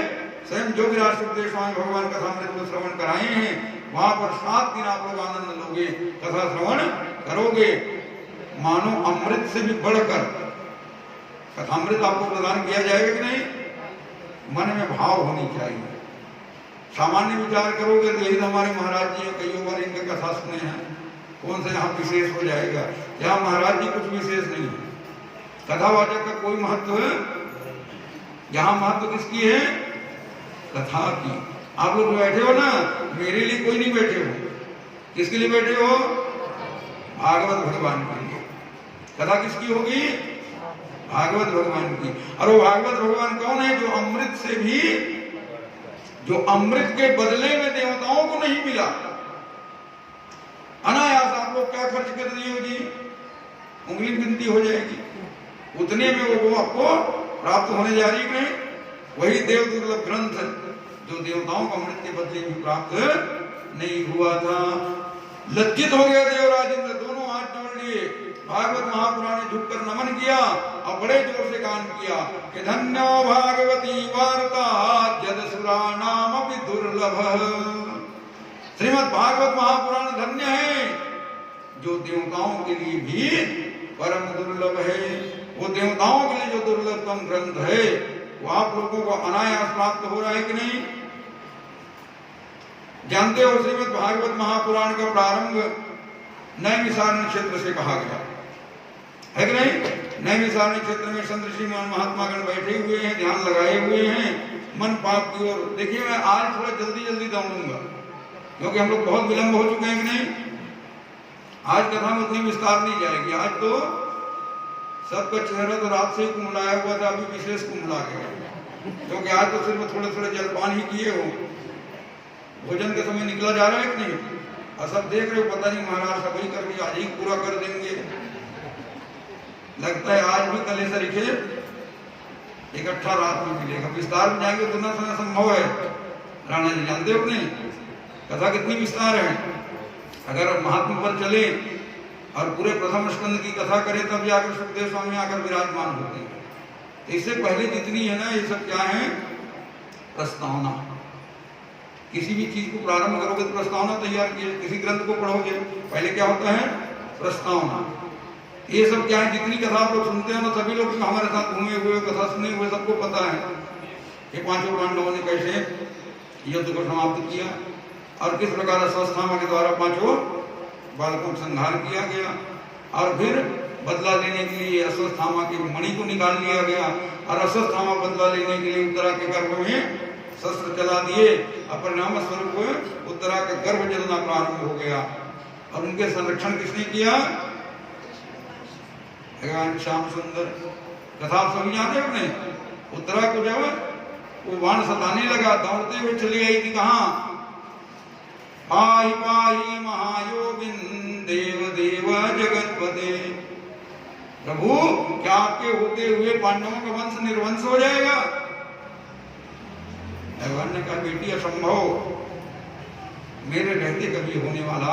स्वयं जोगीराज सुखदेव स्वामी भगवान कथामृत को श्रवण कराए हैं, वहां पर 7 दिन आप लोग आनंद लोगे, कथा श्रवण करोगे। मानो अमृत से भी बढ़कर कथामृत आपको प्रदान किया जाएगा कि नहीं? मन में भाव होनी चाहिए। सामान्य विचार करोगे तो यही तो हमारे महाराज जी कई बार इनके कथा सुने हैं, कौन सा यहाँ विशेष हो जाएगा? यहाँ महाराज जी कुछ विशेष नहीं है, कथावाचक का कोई महत्व है। यहाँ महत्व किसकी है? कथा की। आप लोग बैठे हो ना, मेरे लिए कोई नहीं बैठे हो, किसके लिए बैठे हो? भागवत भगवान के लिए। कथा किसकी होगी? भागवत भगवान की। और वो भागवत भगवान कौन है? जो अमृत से भी, जो अमृत के बदले में देवताओं को नहीं मिला। अनायास आप लोग क्या खर्च कर दिए हो जी? उंगली गिनती हो जाएगी, उतने में वो आपको प्राप्त होने जा रही है। वही देव दुर्लभ ग्रंथ जो देवताओं को अमृत के बदले में प्राप्त नहीं हुआ था। लज्जित हो गया देवराज इंद्र, दोनों हाथ जोड़ लिए, भागवत महापुराण ने झुककर नमन किया और बड़े जोर से गान किया कि धन्यो भागवती वार्ता जदसुरा नाम अपि दुर्लभ। श्रीमद् भागवत महापुराण धन्य है, जो देवताओं के लिए भी परम दुर्लभ है। वो देवताओं के लिए जो दुर्लभतम ग्रंथ है वो आप लोगों को अनायास प्राप्त हो रहा है कि नहीं? जानते हो श्रीमद् भागवत महापुराण का प्रारंभ नैमिषारण्य क्षेत्र से कहा गया है कि नहीं? नैमिषारण्य क्षेत्र में संत ऋषि महात्मागण बैठे हुए हैं, ध्यान लगाए हुए हैं मन पाप की ओर। देखिए मैं आज थोड़ा जल्दी जल्दी दौड़ूंगा क्योंकि हम लोग बहुत विलंब हो चुके हैं कि नहीं? आज कथा में उतनी विस्तार नहीं जाएगी। आज तो सबका चेहरा तो रात से ही कुमलाया हुआ था, अभी विशेष कुमला गया क्योंकि आज तो सिर्फ थोड़े थोड़े जलपान ही किए हो, भोजन के समय निकला जा रहा है कि नहीं? और सब देख रहे हो, पता नहीं महाराज सभी करके आज ही पूरा कर देंगे। लगता है आज भी कल तरीके इकट्ठा रात में मिलेगा। विस्तार में जाएंगे उतना समय संभव है। राणा जी जानते हो नहीं कथा कितनी विस्तार है? अगर महात्मा पर चले और पूरे प्रथम स्कंद की कथा करें तब जाकर सुखदेव स्वामी आकर विराजमान होते हैं। इससे पहले जितनी है ना, ये सब क्या है? प्रस्तावना। किसी भी चीज को प्रारंभ करोगे तो प्रस्तावना तैयार किए, किसी ग्रंथ को पढ़ोगे पहले क्या होता है? प्रस्तावना। ये सब क्या है? जितनी कथा आप लोग सुनते हो ना, सभी लोग हमारे साथ घूमे हुए कथा सुने हुए सबको पता है ये पांचों पांडवों ने कैसे युद्ध को समाप्त किया और किस प्रकार अश्वत्थामा के द्वारा पांचों बालकों का संहार किया गया और फिर बदला लेने के लिए अश्वत्थामा की मणि को निकाल लिया गया और अश्वत्थामा बदला लेने के लिए उत्तरा के गर्भ में शस्त्र चला दिए और परिणाम स्वरूप उत्तरा का गर्भ जलना प्रारंभ हो गया। और उनके संरक्षण किसने किया? भगवान श्याम सुंदर। कथा आप समझ आते अपने? उत्तरा को जब वो बाण सताने लगा, दौड़ते हुए चली आई थी कहां? पाहि पाहि महायोगिन देव देव जगतपते। प्रभु क्या आपके होते हुए पांडवों का वंश निर्वंश हो जाएगा? भगवान ने कहा बेटी असंभव, मेरे रहते कभी होने वाला।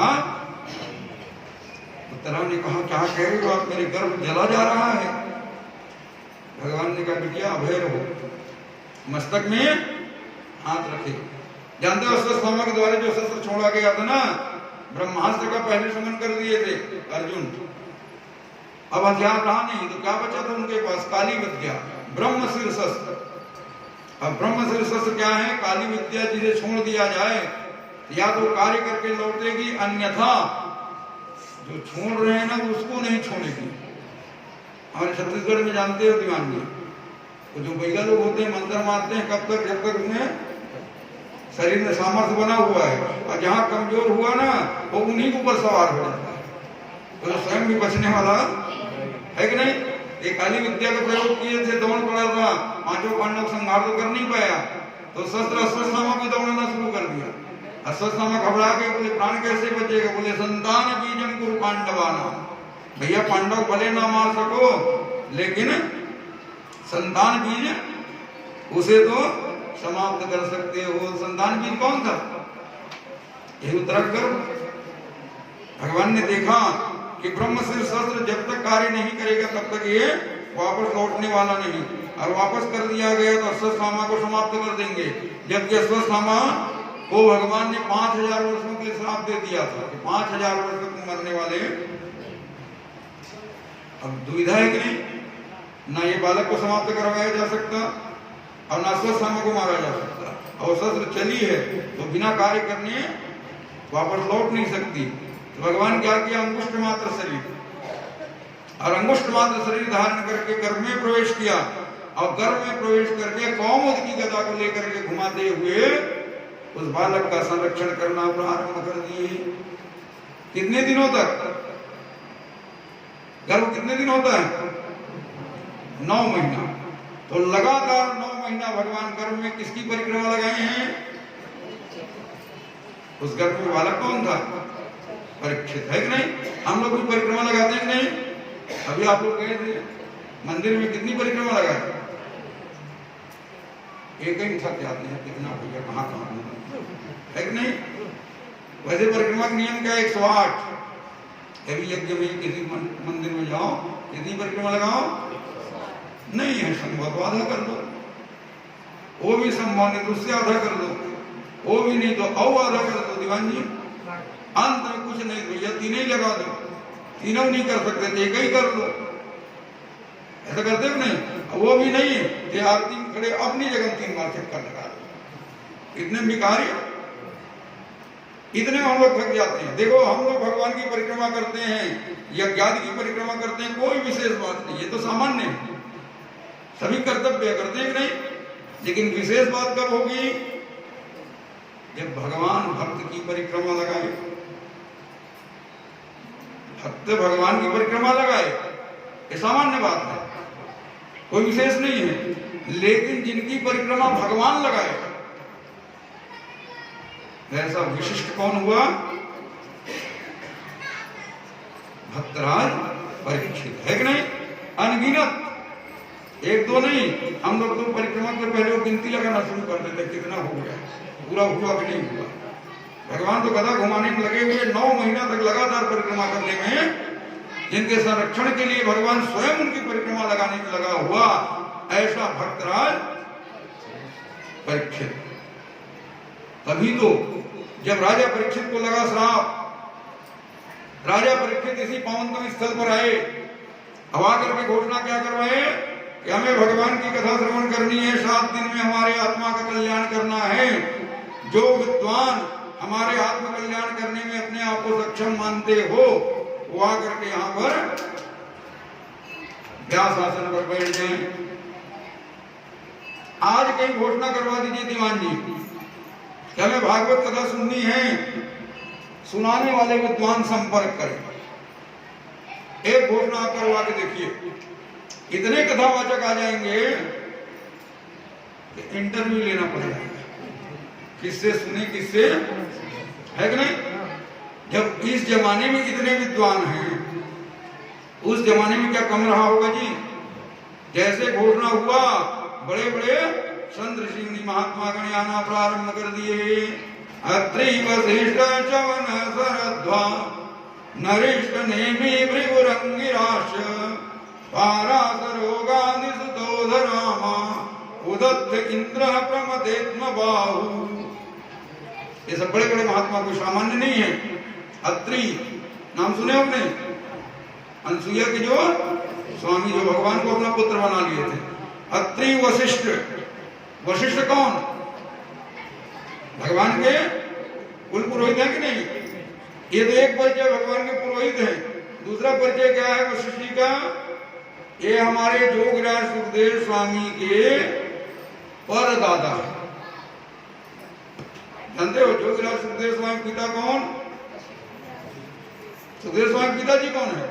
उत्तरा ने कहा क्या कह रहे हो आप? मेरे गर्भ जला जा रहा है। भगवान ने कहा बिटिया अभय रहो, मस्तक में हाथ रखे। जानते हो अश्वत्थामा के द्वारा जो शस्त्र छोड़ा गया था ना, ब्रह्मास्त्र का पहले सुमन कर दिए थे अर्जुन। अब हथियार रहा नहीं तो क्या बचा था उनके पास? काली विद्या, ब्रह्मशिर शस्त्र। अब ब्रह्मशिर शस्त्र क्या है? काली विद्या जिसे छोड़ दिया जाए या तो कार्य करके लौटेगी, अन्यथा जो छोड़ रहे हैं ना उसको नहीं छोड़ेगी। हमारे छत्तीसगढ़ में जानते हो दीवान जी, तो जो बैगा लोग होते हैं मंत्र मारते हैं कब तक, जब तक उसमें शरीर में सामर्थ्य बना हुआ है, और जहां कमजोर हुआ ना वो उन्हीं के ऊपर सवार हो जाता है, तो स्वयं भी बचने वाला है कि नहीं। एक काली विद्या का प्रयोग किए थे, दौड़ पड़ा था, पांचों पांडव संहार तो कर नहीं पाया, तो शस्त्र अश्वत्थामा भी दौड़ना शुरू कर दिया। अश्वत्थामा घबरा के बोले प्राण कैसे बचेगा, बोले संतान बीजम कुरु पांडवाना, भैया पांडव भले ना मार सको लेकिन संतान बीज उसे तो समाप्त कर सकते हो। संतान बीज कौन था, यही उत्तराखंड गर्भ। भगवान ने देखा कि ब्रह्मशिर शस्त्र जब तक कार्य नहीं करेगा तब तक ये वापस लौटने वाला नहीं, और वापस कर दिया गया तो अश्वत्थामा को समाप्त कर देंगे। जबकि अश्वत्थामा को भगवान ने 5000 वर्षों के लिए श्राप दे दिया था कि 5000 वर्ष तक मरने वाले। अब दुविधा है कि नहीं, ना ये बालक को समाप्त करवाया जा सकता और ना अश्वत्थामा को मारा जा सकता, और शस्त्र चली है तो बिना कार्य करने वापस लौट नहीं सकती। तो भगवान क्या किया, अंगुष्ठ मात्र शरीर, और अंगुष्ठ मात्र शरीर धारण करके गर्भ में प्रवेश किया, और गर्भ में प्रवेश करके कौमुद की गदा को लेकर के घुमाते हुए उस बालक का संरक्षण करना प्रारंभ कर दिए। कितने दिनों तक गर्भ, कितने दिन होता है, 9 महीना। तो लगातार 9 महीना भगवान गर्भ में किसकी परिक्रमा लगाए हैं, उस गर्भ में बालक कौन था, परीक्षित, है कि नहीं। हम लोग भी परिक्रमा लगाते हैं कि नहीं। अभी आप लोग गए थे मंदिर में, कितनी परिक्रमा लगाए, एक ही थक जाते हैं, कितना भैया कहाँ है कि नहीं। वैसे परिक्रमा का नियम क्या है, 108। अभी यज्ञ में किसी मंदिर में जाओ, कितनी परिक्रमा लगाओ, नहीं है संभव तो आधा कर दो, वो भी संभव नहीं तो उससे आधा कर दो, वो भी नहीं तो और आधा कर दो। दीवान जी अंत में कुछ नहीं, भैया तीनों ही लगा दो, तीनों नहीं कर सकते तो एक ही कर लो, ऐसा करते हो नहीं। वो भी नहीं कि आरती में खड़े अपनी जगह 3 बार चक्कर लगा दो, इतने भिखारी, इतने हम लोग थक जाते हैं। देखो हम लोग भगवान की परिक्रमा करते हैं, यज्ञादि की परिक्रमा करते हैं, कोई विशेष बात नहीं, ये तो सामान्य है, सभी कर्तव्य करते हैं कि नहीं। लेकिन विशेष बात कब होगी, जब भगवान भक्त की परिक्रमा लगाए, भक्त भगवान की परिक्रमा लगाए, ये सामान्य बात है, कोई विशेष नहीं है। लेकिन जिनकी परिक्रमा भगवान लगाए, ऐसा विशिष्ट कौन हुआ, भक्तराज परीक्षित, है कि नहीं। अनगिनत, 1-2 नहीं, हम लोग तो परिक्रमा के पहले गिनती लगाना शुरू कर देते, कितना हो गया, पूरा हुआ कि नहीं हुआ। भगवान तो गदा घुमाने में लगे हुए, 9 महीना तक लगातार परिक्रमा करने में, जिनके संरक्षण के लिए भगवान स्वयं उनकी परिक्रमा लगाने में लगा हुआ, ऐसा भक्तराज परीक्षित। तभी तो जब राजा परीक्षित को लगा श्राप, राजा परीक्षित इसी पावनतम स्थल पर आए, अब आकर के घोषणा क्या करवाए कि हमें भगवान की कथा श्रवण करनी है, 7 दिन में हमारे आत्मा का कल्याण करना है। जो विद्वान हमारे आत्म कल्याण करने में अपने आप को सक्षम मानते हो, वो आकर के यहाँ पर व्यास आसन पर बैठ जाए। आज कहीं घोषणा करवा दीजिए दीवान जी कि हमें भागवत कथा सुननी है, सुनाने वाले विद्वान संपर्क करें। एक घोषणा करवा के देखिए, इतने कथावाचक आ जाएंगे कि इंटरव्यू लेना पड़ेगा, किससे सुने, किससे, है कि नहीं। जब इस जमाने में इतने विद्वान हैं, उस जमाने में क्या कम रहा होगा जी। जैसे घोषणा हुआ, बड़े बड़े संत ऋषि महात्मा गण आना प्रारंभ कर दिए। अत्रि वशिष्ठ चवन सरध्वा नरिष्ठ नेमि भृगुरंगिराश पारासरोगादि सुतोधरामा उदत्त इंद्र प्रमदेत्म बाहु। ये सब बड़े बड़े महात्मा कोई सामान्य नहीं है। अत्रि नाम सुने आपने, अनसुईया के जो स्वामी, जो भगवान को अपना पुत्र बना लिए थे। अत्रि वशिष्ठ, वशिष्ठ कौन, भगवान के कुल पुरोहित है कि नहीं, ये तो एक परिचय भगवान के पुरोहित हैं। दूसरा परिचय क्या है वशिष्ठ जी का? ये हमारे जोगीराज सुखदेव स्वामी के परदादा है। जानते हो जोगीराज सुखदेव स्वामी पिता कौन? सुखदेव स्वामी पिताजी कौन है?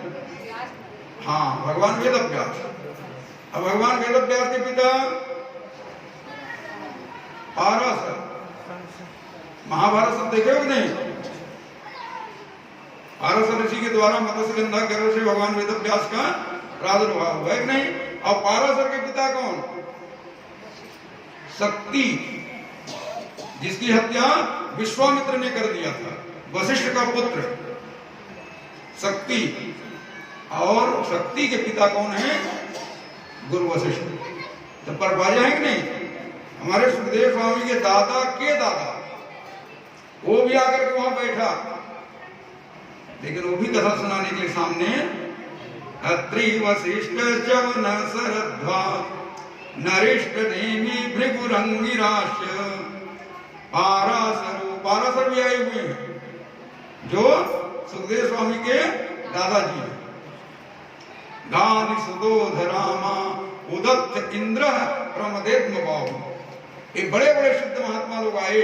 हाँ, भगवान वेदव्यास। अब भगवान वेदव्यास के पिता पाराशर। महाभारत सब देखे हो कि नहीं? पाराशर ऋषि के द्वारा मत्स्यगंधा गर्भ से भगवान वेदव्यास का प्रादुर्भाव हुआ है कि नहीं? और पाराशर के पिता कौन? शक्ति, जिसकी हत्या विश्वामित्र ने कर दिया था, वशिष्ठ का पुत्र शक्ति। और शक्ति के पिता कौन है? गुरु वशिष्ठ। तो परवाजा है कि नहीं? हमारे सुखदेव स्वामी के दादा के दादा, वो भी आकर के वहां बैठा, लेकिन वो भी कथा सुनाने के लिए सामने। अत्रि वशिष्ठ चवन सरध्वा नरिष्ठ नेमि भृगुरंगिराश पाराशर। पाराशर भी आए हुए हैं, जो सुखदेव स्वामी के दादाजी हैं। गानि सुदोध रामा उदत्त इंद्र प्रमदेत्म भाव। ये बड़े बड़े सिद्ध महात्मा लोग आए।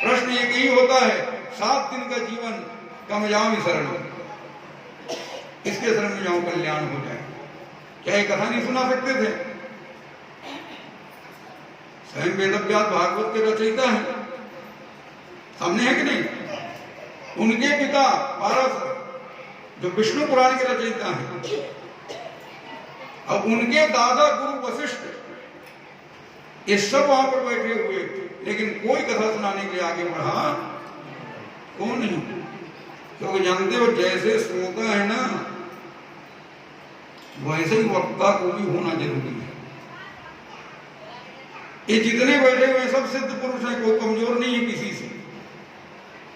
प्रश्न एक ही होता है, 7 दिन का जीवन कम जाओ शरण, इसके शरण में जाओ कल्याण हो जाए। क्या ये कथा नहीं सुना सकते थे? स्वयं वेदव्यास भागवत के रचयिता है, सामने है कि नहीं? उनके पिता पाराशर जो विष्णु पुराण के रचयिता हैं, अब उनके दादा गुरु वशिष्ठ, ये सब वहां पर बैठे हुए, लेकिन कोई कथा सुनाने के लिए आगे बढ़ा कौन नहीं? क्योंकि जानते हो जैसे श्रोता है ना, वैसे ही वक्ता को भी होना जरूरी है। ये जितने बैठे हुए सब सिद्ध पुरुष हैं, कोई कमजोर नहीं है किसी से।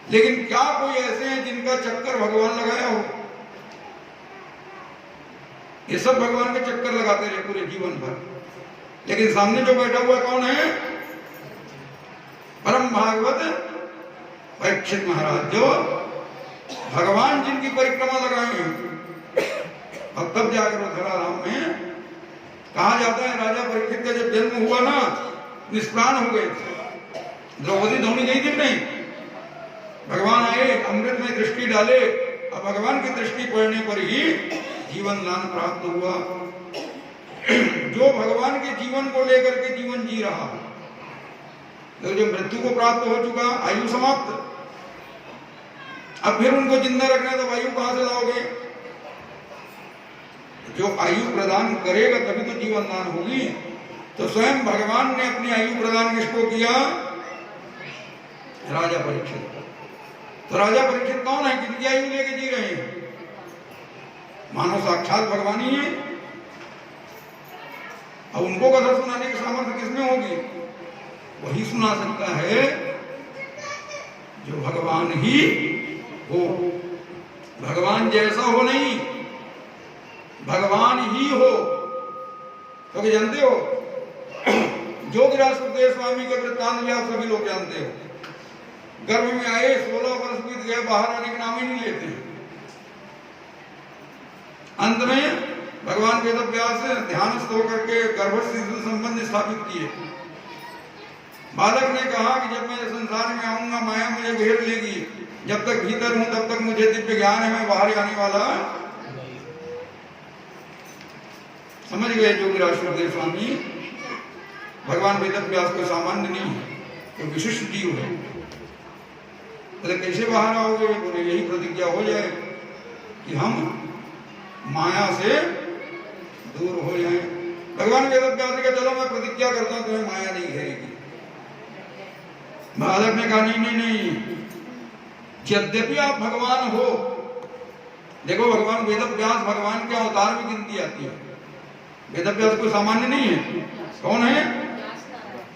लेकिन क्या कोई ऐसे हैं जिनका चक्कर भगवान लगाया हो? ये सब भगवान के चक्कर लगाते रहे पूरे जीवन भर। लेकिन सामने जो बैठा हुआ कौन है? परम भागवत परीक्षित महाराज, जो भगवान जिनकी परिक्रमा लगाए हैं। अब तब जाकर धराधाम में कहा जाता है, राजा परीक्षित का जब जन्म हुआ ना, निष्प्राण हो गए थे। द्रौपदी धौनी गई थी नहीं? भगवान आए, अमृत में दृष्टि डाले, अब भगवान की दृष्टि पड़ने पर ही जीवन दान प्राप्त हुआ। जो भगवान के जीवन को लेकर के जीवन जी रहा, तो जो मृत्यु को प्राप्त हो चुका, आयु समाप्त, अब फिर उनको जिंदा रखना, तो आयु कहां से लाओगे? जो आयु प्रदान करेगा तभी तो जीवन दान होगी। तो स्वयं भगवान ने अपनी आयु प्रदान किसको किया? राजा परीक्षित। तो राजा परीक्षित कौन है? किनकी आयु लेके जी रहे हैं? मानो साक्षात भगवान ही है। अब उनको कथा सुनाने की सामर्थ्य किसमें होगी? वही सुना सकता है जो भगवान ही हो। भगवान जैसा हो नहीं, भगवान ही हो। क्योंकि जानते हो जोगीराज सुखदेव स्वामी के वृत्तांत भी आप सभी लोग जानते हो। गर्भ में आए, 16 वर्ष बीत गए, बाहर आने का नाम ही नहीं लेते। अंत में भगवान वेदव्यास ध्यानस्थ होकर के गर्भस्थ शिशु संबंध स्थापित किए। बालक ने कहा कि जब मैं संसार में आऊंगा, माया मुझे घेर लेगी। जब तक भीतर हूं तब तक मुझे दिव्य ज्ञान है, मैं बाहर आने वाला। समझ गए जोगीराज सुखदेव स्वामी? भगवान वेदव्यास को सामान्य नहीं है, तो विशिष्ट जीव है। बोले कैसे बाहर आओगे? बोले यही प्रतिज्ञा हो जाए कि हम माया से दूर हो जाएं। भगवान वेदव्यास ने कहा चलो मैं प्रतिज्ञा करता हूं, तुम्हें माया नहीं घेरेगी। बालक ने कहा नहीं नहीं नहीं, यद्यपि आप भगवान हो। देखो भगवान वेदव्यास, भगवान के अवतार में गिनती आती है। वेदव्यास कोई सामान्य नहीं है। कौन है?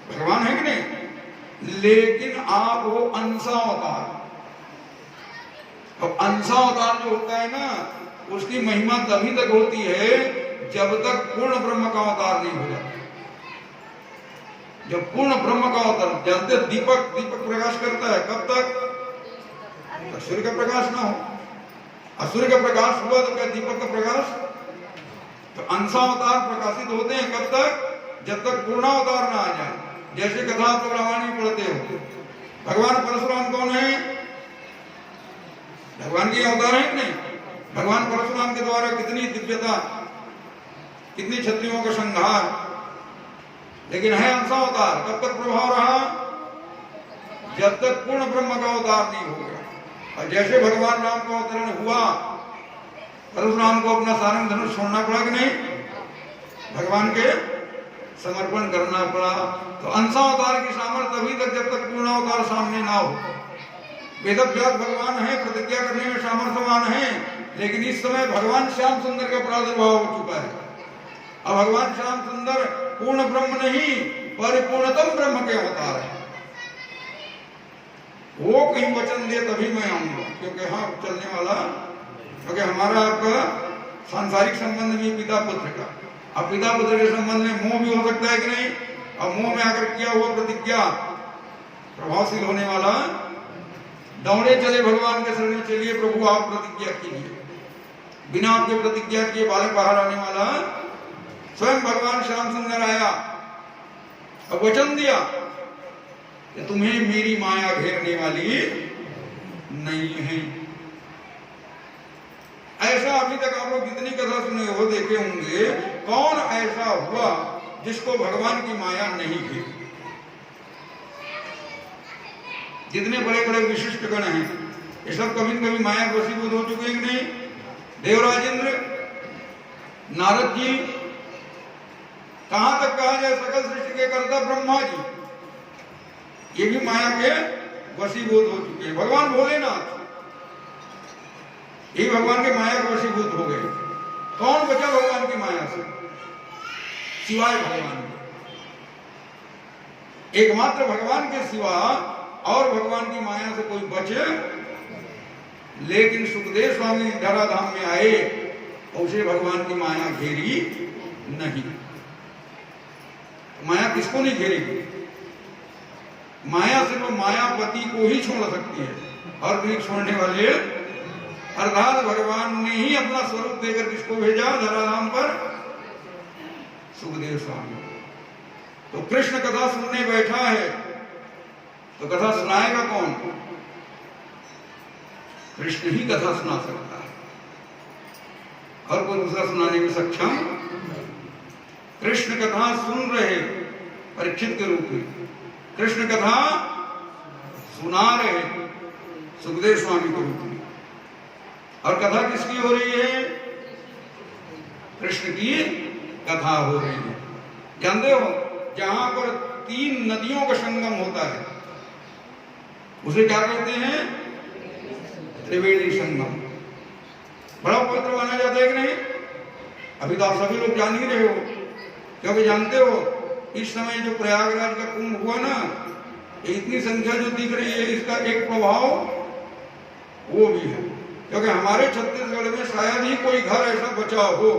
भगवान है कि नहीं? लेकिन आप हो अंशावतार। अब अंशावतार जो होता है ना, उसकी महिमा तभी तक होती है जब तक पूर्ण ब्रह्म का अवतार नहीं हो जाता। जब पूर्ण ब्रह्म का अवतार, जानते दीपक प्रकाश करता है कब तक? तक सूर्य का प्रकाश ना हो। और सूर्य का प्रकाश हुआ तो क्या दीपक का प्रकाश? तो अंशावतार प्रकाशित होते हैं कब तक? जब तक पूर्णावतार ना आ जाए। जैसे कथा आप रामायण में पढ़ते हो, भगवान परशुराम कौन है? भगवान के अवतार है कि नहीं? भगवान परशुराम के द्वारा कितनी दिव्यता, कितनी क्षत्रियों का संहार, लेकिन है अंशावतार। कब तक प्रभाव रहा? जब तक पूर्ण ब्रह्म का अवतार नहीं हो गया। और जैसे भगवान राम का अवतरण हुआ, परशुराम को अपना सारंग धनुष छोड़ना पड़ा कि नहीं? भगवान के समर्पण करना पड़ा। तो अंशावतार की सामर्थ्य तभी तक जब तक पूर्णावतार सामने ना हो। वेदव्यास भगवान है, प्रतिज्ञा करने में सामर्थ्यवान है, लेकिन इस समय भगवान श्याम सुंदर का प्रादुर्भाव हो चुका है। अब भगवान श्याम सुंदर पूर्ण ब्रह्म नहीं, परिपूर्णतम ब्रह्म के अवतार है। वो कहीं वचन दे तभी मैं आऊंगा, क्योंकि हाँ चलने वाला, क्योंकि हमारा आपका सांसारिक संबंध भी पिता पुत्र का। अब पिता पुत्र के संबंध में मोह भी हो सकता है कि नहीं? अब मोह में आकर किया हुआ प्रतिज्ञा प्रभावशील होने वाला। दौड़े चले भगवान के शरण में, चलिए प्रभु आप प्रतिज्ञा कीजिए। बिना आपके प्रतिज्ञा किए बालक बाहर आने वाला। स्वयं भगवान श्याम सुंदर आया, अब वचन दिया कि तुम्हें मेरी माया घेरने वाली नहीं है। ऐसा अभी तक आप लोग जितनी कथा सुने हो, देखे होंगे, कौन ऐसा हुआ जिसको भगवान की माया नहीं घेरी? जितने बड़े बड़े विशिष्ट गण हैं, ये सब कभी न कभी माया वशीभूत हो चुके हैं कि नहीं? देवराजेंद्र, नारद जी, कहां तक कहा जाए सकल सृष्टि के कर्ता ब्रह्मा जी, ये भी माया के वशीभूत हो चुके हैं। भगवान भोलेनाथ ये भगवान के माया के वशीभूत हो गए। कौन बचा भगवान की माया से? सिवाय भगवान के। एकमात्र भगवान के सिवा और भगवान की माया से कोई बचे। लेकिन सुखदेव स्वामी धराधाम में आए, उसे भगवान की माया घेरी नहीं। माया किसको नहीं घेरेगी? माया सिर्फ मायापति को ही छोड़ सकती है, और कोई छोड़ने वाले, अर्थात भगवान ने ही अपना स्वरूप देकर किसको भेजा धराधाम पर? सुखदेव स्वामी। तो कृष्ण कथा सुनने बैठा है, तो कथा सुनाएगा कौन? कृष्ण ही कथा सुना सकता है, और कोई दूसरा सुनाने में सक्षम। कृष्ण कथा सुन रहे परीक्षित के रूप में, कृष्ण कथा सुना रहे सुखदेव स्वामी के रूप में। और कथा किसकी हो रही है? कृष्ण की कथा हो रही है। जानते हो, जहां पर 3 नदियों का संगम होता है उसे क्या कहते हैं? त्रिवेणी संगम। बड़ा पवित्र माना जाता है कि नहीं? अभी तो आप सभी लोग जान ही रहे हो, क्योंकि जानते हो इस समय जो प्रयागराज का कुंभ हुआ ना, इतनी संख्या जो दिख रही है, इसका एक प्रभाव वो भी है। क्योंकि हमारे छत्तीसगढ़ में शायद ही कोई घर ऐसा बचा हो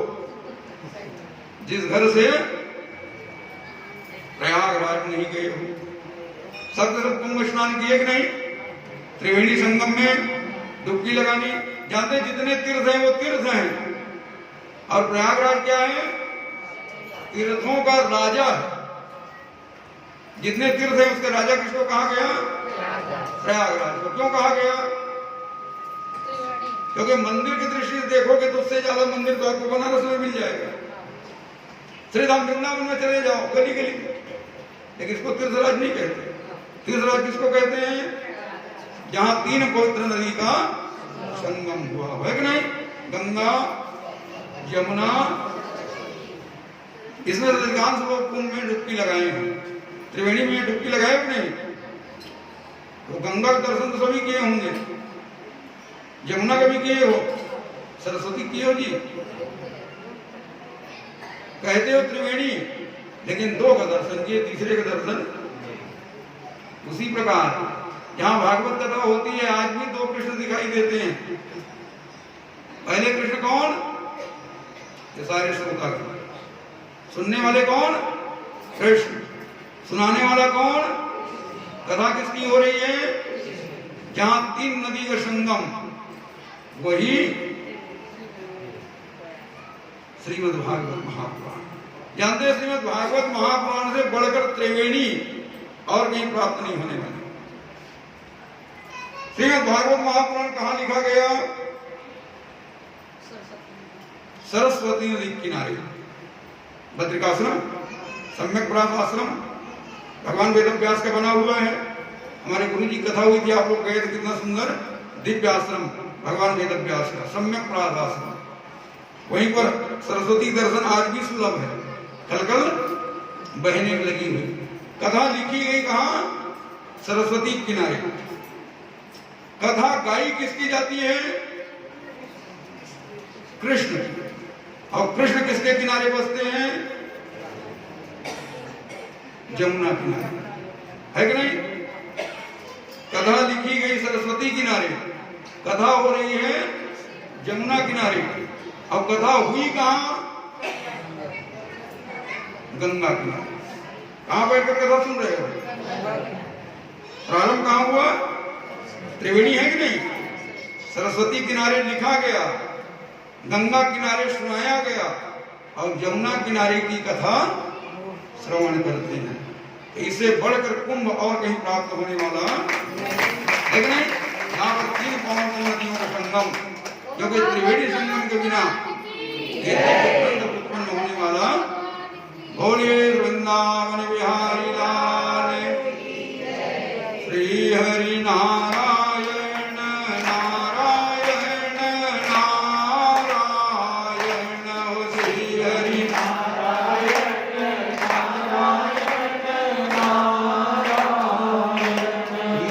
जिस घर से प्रयागराज नहीं गए हो। सब तरफ कुंभ स्नान किए कि नहीं? त्रिवेणी संगम में डुबकी लगानी। जानते जितने तीर्थ हैं वो तीर्थ हैं, और प्रयागराज क्या है? तीर्थों का राजा है। जितने तीर्थ हैं उसका राजा किसको कहा गया? प्रयागराज को। क्यों कहा गया? क्योंकि मंदिर की दृष्टि से देखोगे तो उससे ज्यादा मंदिर तो आपको बनारस में मिल जाएगा। श्री राम वृंदावन में चले जाओ गली गली, लेकिन इसको तीर्थराज नहीं कहते। तीर्थराज किसको कहते हैं? जहां 3 पवित्र नदी का संगम हुआ है कि नहीं? गंगा, यमुना, इसमें अधिकांश लोग कुंभ में डुबकी लगाए हैं। त्रिवेणी में डुबकी लगाए कि नहीं? तो गंगा के दर्शन तो सभी किए होंगे, यमुना का भी किए हो, सरस्वती किए हो जी। कहते हो त्रिवेणी, लेकिन 2 का दर्शन किए, तीसरे का दर्शन। उसी प्रकार जहां भागवत कथा होती है, आज भी 2 कृष्ण दिखाई देते हैं। पहले कृष्ण कौन? ये सारे श्रोता। सुनने वाले कौन? कृष्ण। सुनाने वाला कौन? कथा किसकी हो रही है? जहां 3 नदी का संगम, वही श्रीमद् भागवत महापुराण। जानते हैं श्रीमद् भागवत महापुराण से बढ़कर त्रिवेणी और कहीं प्राप्त नहीं होने वाली। श्रीमद् भागवत महापुराण कहां लिखा गया? सरस्वती नदी किनारे बद्रिकाश्रम, सम्यक प्रयास आश्रम भगवान वेद व्यास का बना हुआ है। हमारे गुरु जी कथा हुई थी, आप लोग गए थे, कितना सुंदर दिव्य आश्रम भगवान वेद व्यास का सम्यक प्रयास आश्रम। वहीं पर सरस्वती दर्शन आज भी सुलभ है, कल बहने लगी हुई। कथा लिखी गई कहां? सरस्वती किनारे। कथा गाई किसकी जाती है? कृष्ण। और कृष्ण किसके किनारे बसते हैं? जमुना किनारे, है कि नहीं? कथा लिखी गई सरस्वती किनारे, कथा हो रही है जमुना किनारे। अब कथा हुई कहां? गंगा किनारे। कहां बैठकर कथा सुन रहे हो? प्रारंभ कहां हुआ? त्रिवेणी, है कि नहीं? सरस्वती किनारे लिखा गया, गंगा किनारे सुनाया गया, और जमुना किनारे की कथा श्रवण करते हैं। इससे बढ़कर कुंभ और कहीं प्राप्त होने वाला है कि नहीं? यहाँ पर 3 पावन नदियों का संगम, क्योंकि त्रिवेणी संगम के बिना उत्पन्न होने वाला। बोलिए वृंदावन बिहारी लाल श्री हरि नारायण नारायण नारायण, श्री हरि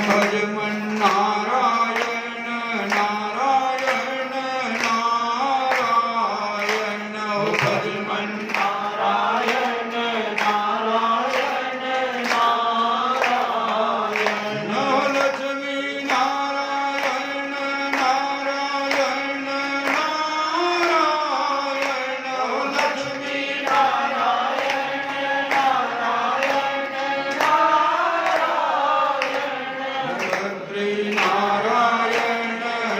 भजमन नारायण नारायण नारायण, भजमन नारायण नारायण नारायण, लक्ष्मी नारायण नारायण नारायण, लक्ष्मी नारायण नारायण नारायण, भद्री नारायण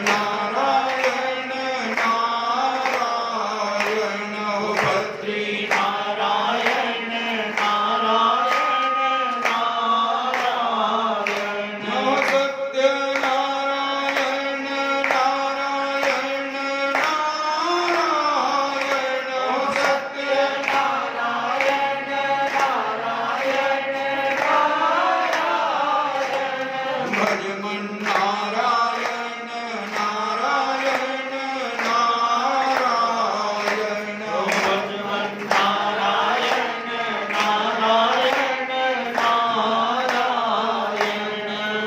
नारायण नारायण, भद्री नारायण नारायण नारायण, सत्य नारायण नारायण नारायण, सत्य नारायण नारायण नारायण, भजमन नारायण नारायण नारायण, भजमन नारायण नारायण नारायण।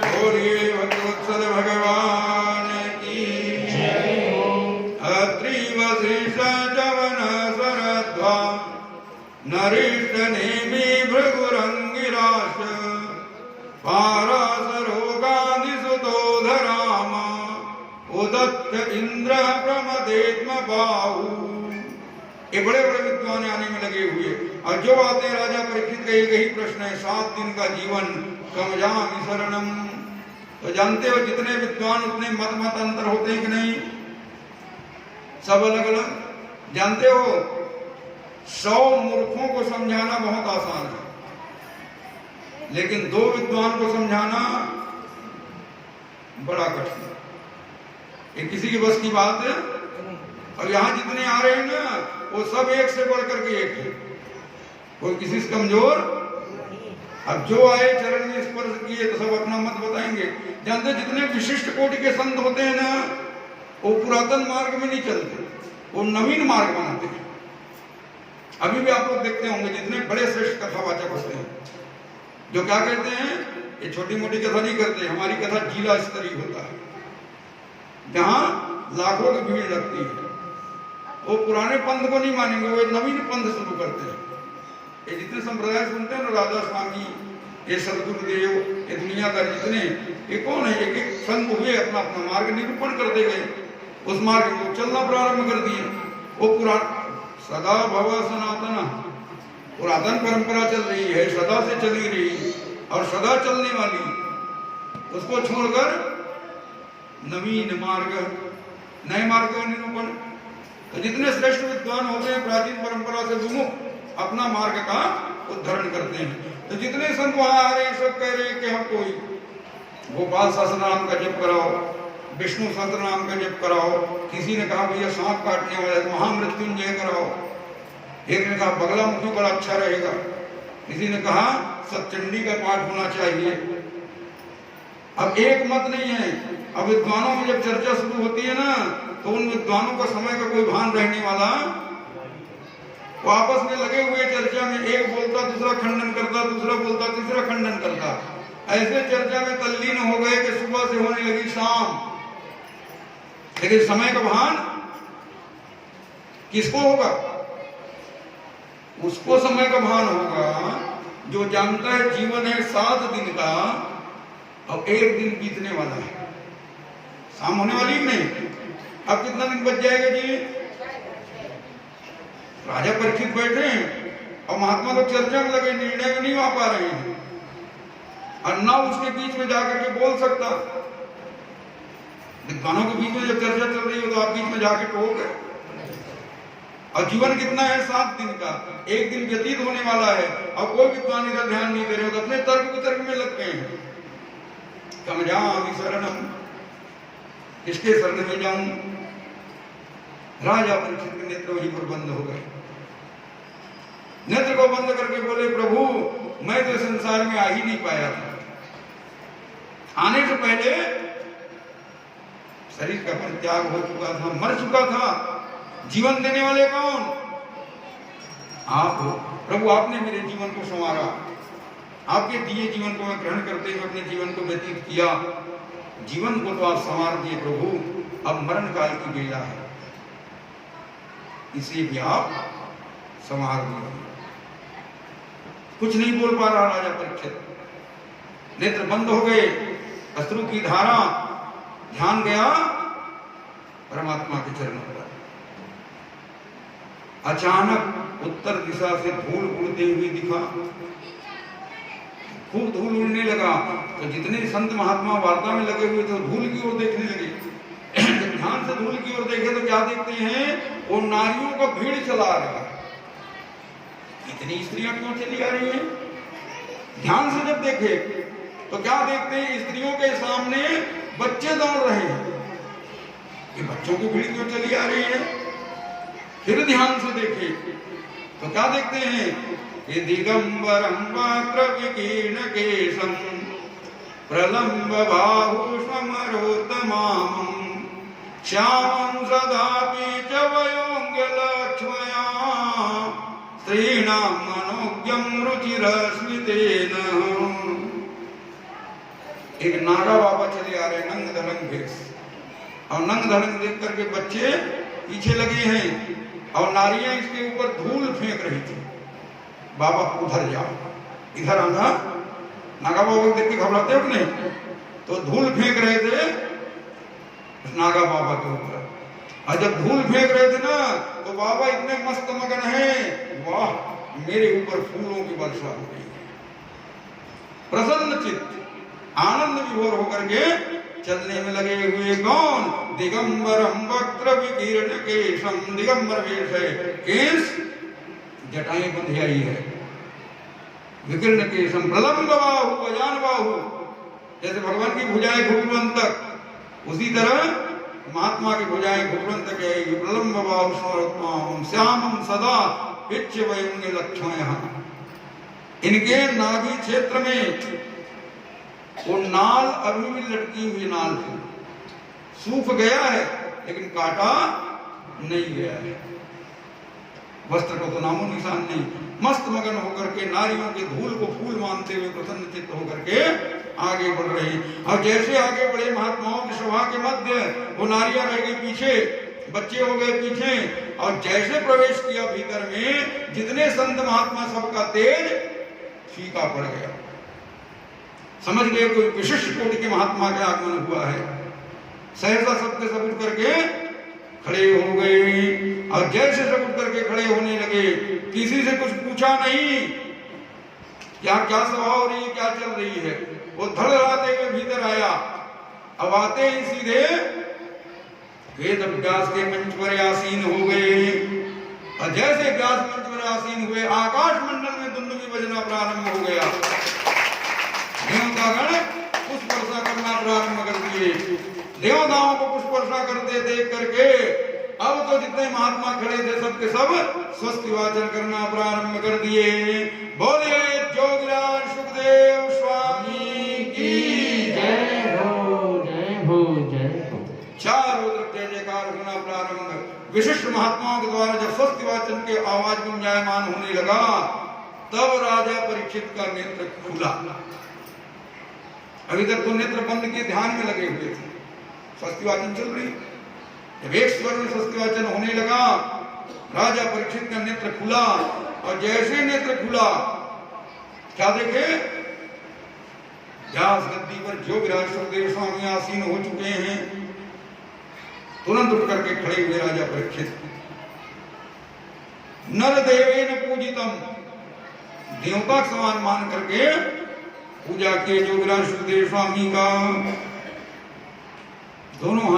बोलिए भगवत्सल भगवान की जय हो। अत्रि वशिष्ठ जवन स्वरध्वा नरिष्ठ नेमि भृगुरंगिराश, पारासरोगादिसुतोधराम उदत्त इंद्र प्रमदेत्म बाहु। ये बड़े बड़े विद्वान आने में लगे हुए, और जो आते हैं राजा परीक्षित का एक ही प्रश्न है, 7 दिन का जीवन कम जामि शरणम। तो जानते हो जितने विद्वान उतने मत अंतर होते हैं कि नहीं? सब अलग अलग। जानते हो 100 मूर्खों को समझाना बहुत आसान है, लेकिन 2 विद्वान को समझाना बड़ा कठिन है। ये किसी की बस की बात है। और यहाँ जितने आ रहे हैं ना, वो सब एक से बढ़कर के एक है, कोई किसी से कमजोर। अब जो आए चरण में स्पर्श किए तो सब अपना मत बताएंगे। जानते जितने विशिष्ट कोटि के संत होते हैं ना, वो पुरातन मार्ग में नहीं चलते, वो नवीन मार्ग बनाते हैं। अभी भी आप लोग देखते होंगे जितने बड़े श्रेष्ठ कथावाचक होते हैं, जो क्या कहते हैं, ये छोटी मोटी कथा नहीं करते, हमारी कथा जिला स्तरीय होता है, जहां लाखों की भीड़ लगती है। वो पुराने पंथ को नहीं मानेंगे, वो नवीन पंथ शुरू करते हैं। ये जितने संप्रदाय सुनते हैं ना, राधा स्वामी, ये सदगुरुदेव, ये दुनियादार जितने, ये कौन है? एक एक संत हुए, अपना अपना मार्ग निरूपण करते गए, उस मार्ग को चलना प्रारंभ कर दिए। वो पुराण सदा भव सनातन, पुरातन परंपरा चल रही है, सदा से चली रही और सदा चलने वाली, उसको छोड़कर नवीन मार्ग, नए मार्ग का निरूपण। तो जितने श्रेष्ठ विद्वान होते हैं प्राचीन परंपरा से विमुख अपना मार्ग का उद्धरण करते हैं। तो जितने संत वहां आ रहे हैं सब कह रहे हैं कि हम कोई गोपाल सहस्रनाम का जप कराओ, विष्णु सहस्रनाम का जप कराओ, किसी ने कहा भैया सांप काटने वाला महामृत्युंजय कराओ, एक ने कहा बगला मुखी बड़ा अच्छा रहेगा, किसी ने कहा सतचंडी का पाठ होना चाहिए। अब एक मत नहीं है। अब विद्वानों में जब चर्चा शुरू होती है ना तो उन विद्वानों का समय का कोई भान रहने वाला, वो आपस में लगे हुए चर्चा में, एक बोलता दूसरा खंडन करता, दूसरा बोलता तीसरा खंडन करता, ऐसे चर्चा में तल्लीन हो गए कि सुबह से होने लगी शाम। लेकिन समय का भान किसको होगा? उसको समय का भान होगा जो जानता है जीवन है 7 दिन का और 1 दिन बीतने वाला है, शाम होने वाली नहीं। अब कितना दिन बच जाएगा जी? राजा परीक्षित बैठे हैं और महात्मा लोग चर्चा में लगे, निर्णय में नहीं आ पा रहे हैं, और ना उसके बीच में जाकर के बोल सकता। विद्वानों के बीच में जब चर्चा चल रही हो तो आप बीच में जाके टोक। और जीवन कितना है? 7 दिन का, 1 दिन व्यतीत होने वाला है और कोई विद्वान इधर ध्यान नहीं दे रहे हो तो अपने तर्क वितर्क में लग गए हैं। समझामि शरणम, इसके शरण में जाऊं। राजा परीक्षित के नेत्र वहीं पर बंद हो गए। नेत्र को बंद करके बोले प्रभु मैं तो संसार में आ ही नहीं पाया था, आने से पहले शरीर का परित्याग हो चुका था, मर चुका था। जीवन देने वाले कौन? आप हो प्रभु। आपने मेरे जीवन को संवारा, आपके दिए जीवन को मैं ग्रहण करते हुए अपने जीवन को व्यतीत किया। जीवन को तो आप संवार दिए प्रभु, अब मरण काल की बेला है, इसे भी आप संवार दिए। कुछ नहीं बोल पा रहा राजा परीक्षित, नेत्र बंद हो गए, अश्रु की धारा, ध्यान गया परमात्मा के चरणों पर। अचानक उत्तर दिशा से धूल उड़ते हुए दिखा, खूब धूल उड़ने लगा। तो जितने संत महात्मा वार्ता में लगे हुए थे धूल की ओर देखने लगे। जब ध्यान से धूल की ओर देखे तो क्या देखते हैं? वो नारियों का भीड़ चला रहा है। इतनी स्त्रियां क्यों चली आ रही हैं? ध्यान से जब देखे तो क्या देखते हैं? स्त्रियों के सामने बच्चे दौड़ रहे हैं। ये बच्चों की भीड़ क्यों चली आ रही है? फिर ध्यान से देखे तो क्या देखते हैं? ये दिगंबरं वक्र विकीर्ण केशं प्रलम्ब बाहु समरोत्तमां श्यामं सदापि च वयोंग्यलक्ष्मया स्त्रीणां मनोज्ञं रुचिरस्मितेन। एक नागा बाबा चले आ रहे नंग धड़ंग भेष, और नंग धड़ंग देख करके बच्चे पीछे लगे हैं और नारियां इसके ऊपर धूल फेंक रही थी। बाबा उधर जाओ, इधर आना। नागा बाबा को देख के घबराते हो नहीं? तो धूल फेंक रहे थे नागा बाबा के ऊपर, और जब धूल फेंक रहे थे ना तो बाबा इतने मस्त मगन हैं, वाह मेरे ऊपर फूलों की वर्षा हो रही है। प्रसन्न चित्त आनंद विभोर होकर के चलने में लगे हुए। कौन? दिगंबरं वक्र विकीर्ण केशं, दिगंबर वेश है, केश जटाएं बंधी आई है। विकीर्ण केशं प्रलम्ब बाहु अजान बाहु, जैसे भगवान की भुजाएं घुटन तक, उसी तरह महात्मा की भुजाएं घुटन तक है। प्रलम्ब बाहु समरोत्तमां श्यामं सदा पिच्छ वयोंग लक्ष्मयः। इनके नाभि क्षेत्र में वो नाल अभी भी लटकी हुई नाल थी, सूख गया है लेकिन काटा नहीं गया है। वस्त्र को तो नामो निशान नहीं। मस्त मगन होकर के नारियों के धूल को फूल मानते हुए प्रसन्न चित्त होकर के आगे बढ़ रहे हैं। और जैसे आगे बढ़े महात्माओं की सभा के मध्य वो नारियां रह गई पीछे, बच्चे हो गए पीछे, और जैसे प्रवेश किया भीतर में जितने संत महात्मा सबका तेज फीका पड़ गया। समझ गए कोई विशिष्ट कोटि के महात्मा का आगमन हुआ है। सहसा सबके सब उठ करके खड़े हो गए, और जैसे सब उठ करके खड़े होने लगे, किसी से कुछ पूछा नहीं क्या क्या सभा हो रही है, क्या चल रही है। वो धड़धड़ाते हुए भीतर आया अब आते ही सीधे वेद व्यास के मंच पर आसीन हो गए और जैसे व्यास मंच पर आसीन हुए आकाश मंडल में दुंदुभी बजना प्रारंभ हो गया। देवतागण पुष्प वर्षा करना प्रारंभ कर दिए। देवताओं को पुष्प वर्षा करते देख करके अब तो जितने महात्मा खड़े थे सबके सब स्वस्ति वाचन करना प्रारंभ कर दिए। बोले जोगीराज सुखदेव स्वामी की जय हो जय हो जय हो। चारों तरफ जय जयकार होना प्रारंभ। विशिष्ट महात्माओं के द्वारा जब स्वस्ति वाचन के आवाज गुंजायमान होने लगा तब राजा परीक्षित का नेत्र खुला। अभी तक तो नेत्र बंद के ध्यान में लगे हुए थे, स्वस्ति वाचन चल रही। जब एक स्वर में स्वस्ति वाचन होने लगा राजा परीक्षित का नेत्र खुला और जैसे नेत्र खुला क्या देखे? व्यास गद्दी पर जोगीराज सुखदेव स्वामी आसीन हो चुके हैं। तुरंत उठ करके खड़े हुए राजा परीक्षित, नर देवेन पूजितम, देवता का समान मान करके पूजा किए जोगीराज सुखदेव स्वामी का। दोनों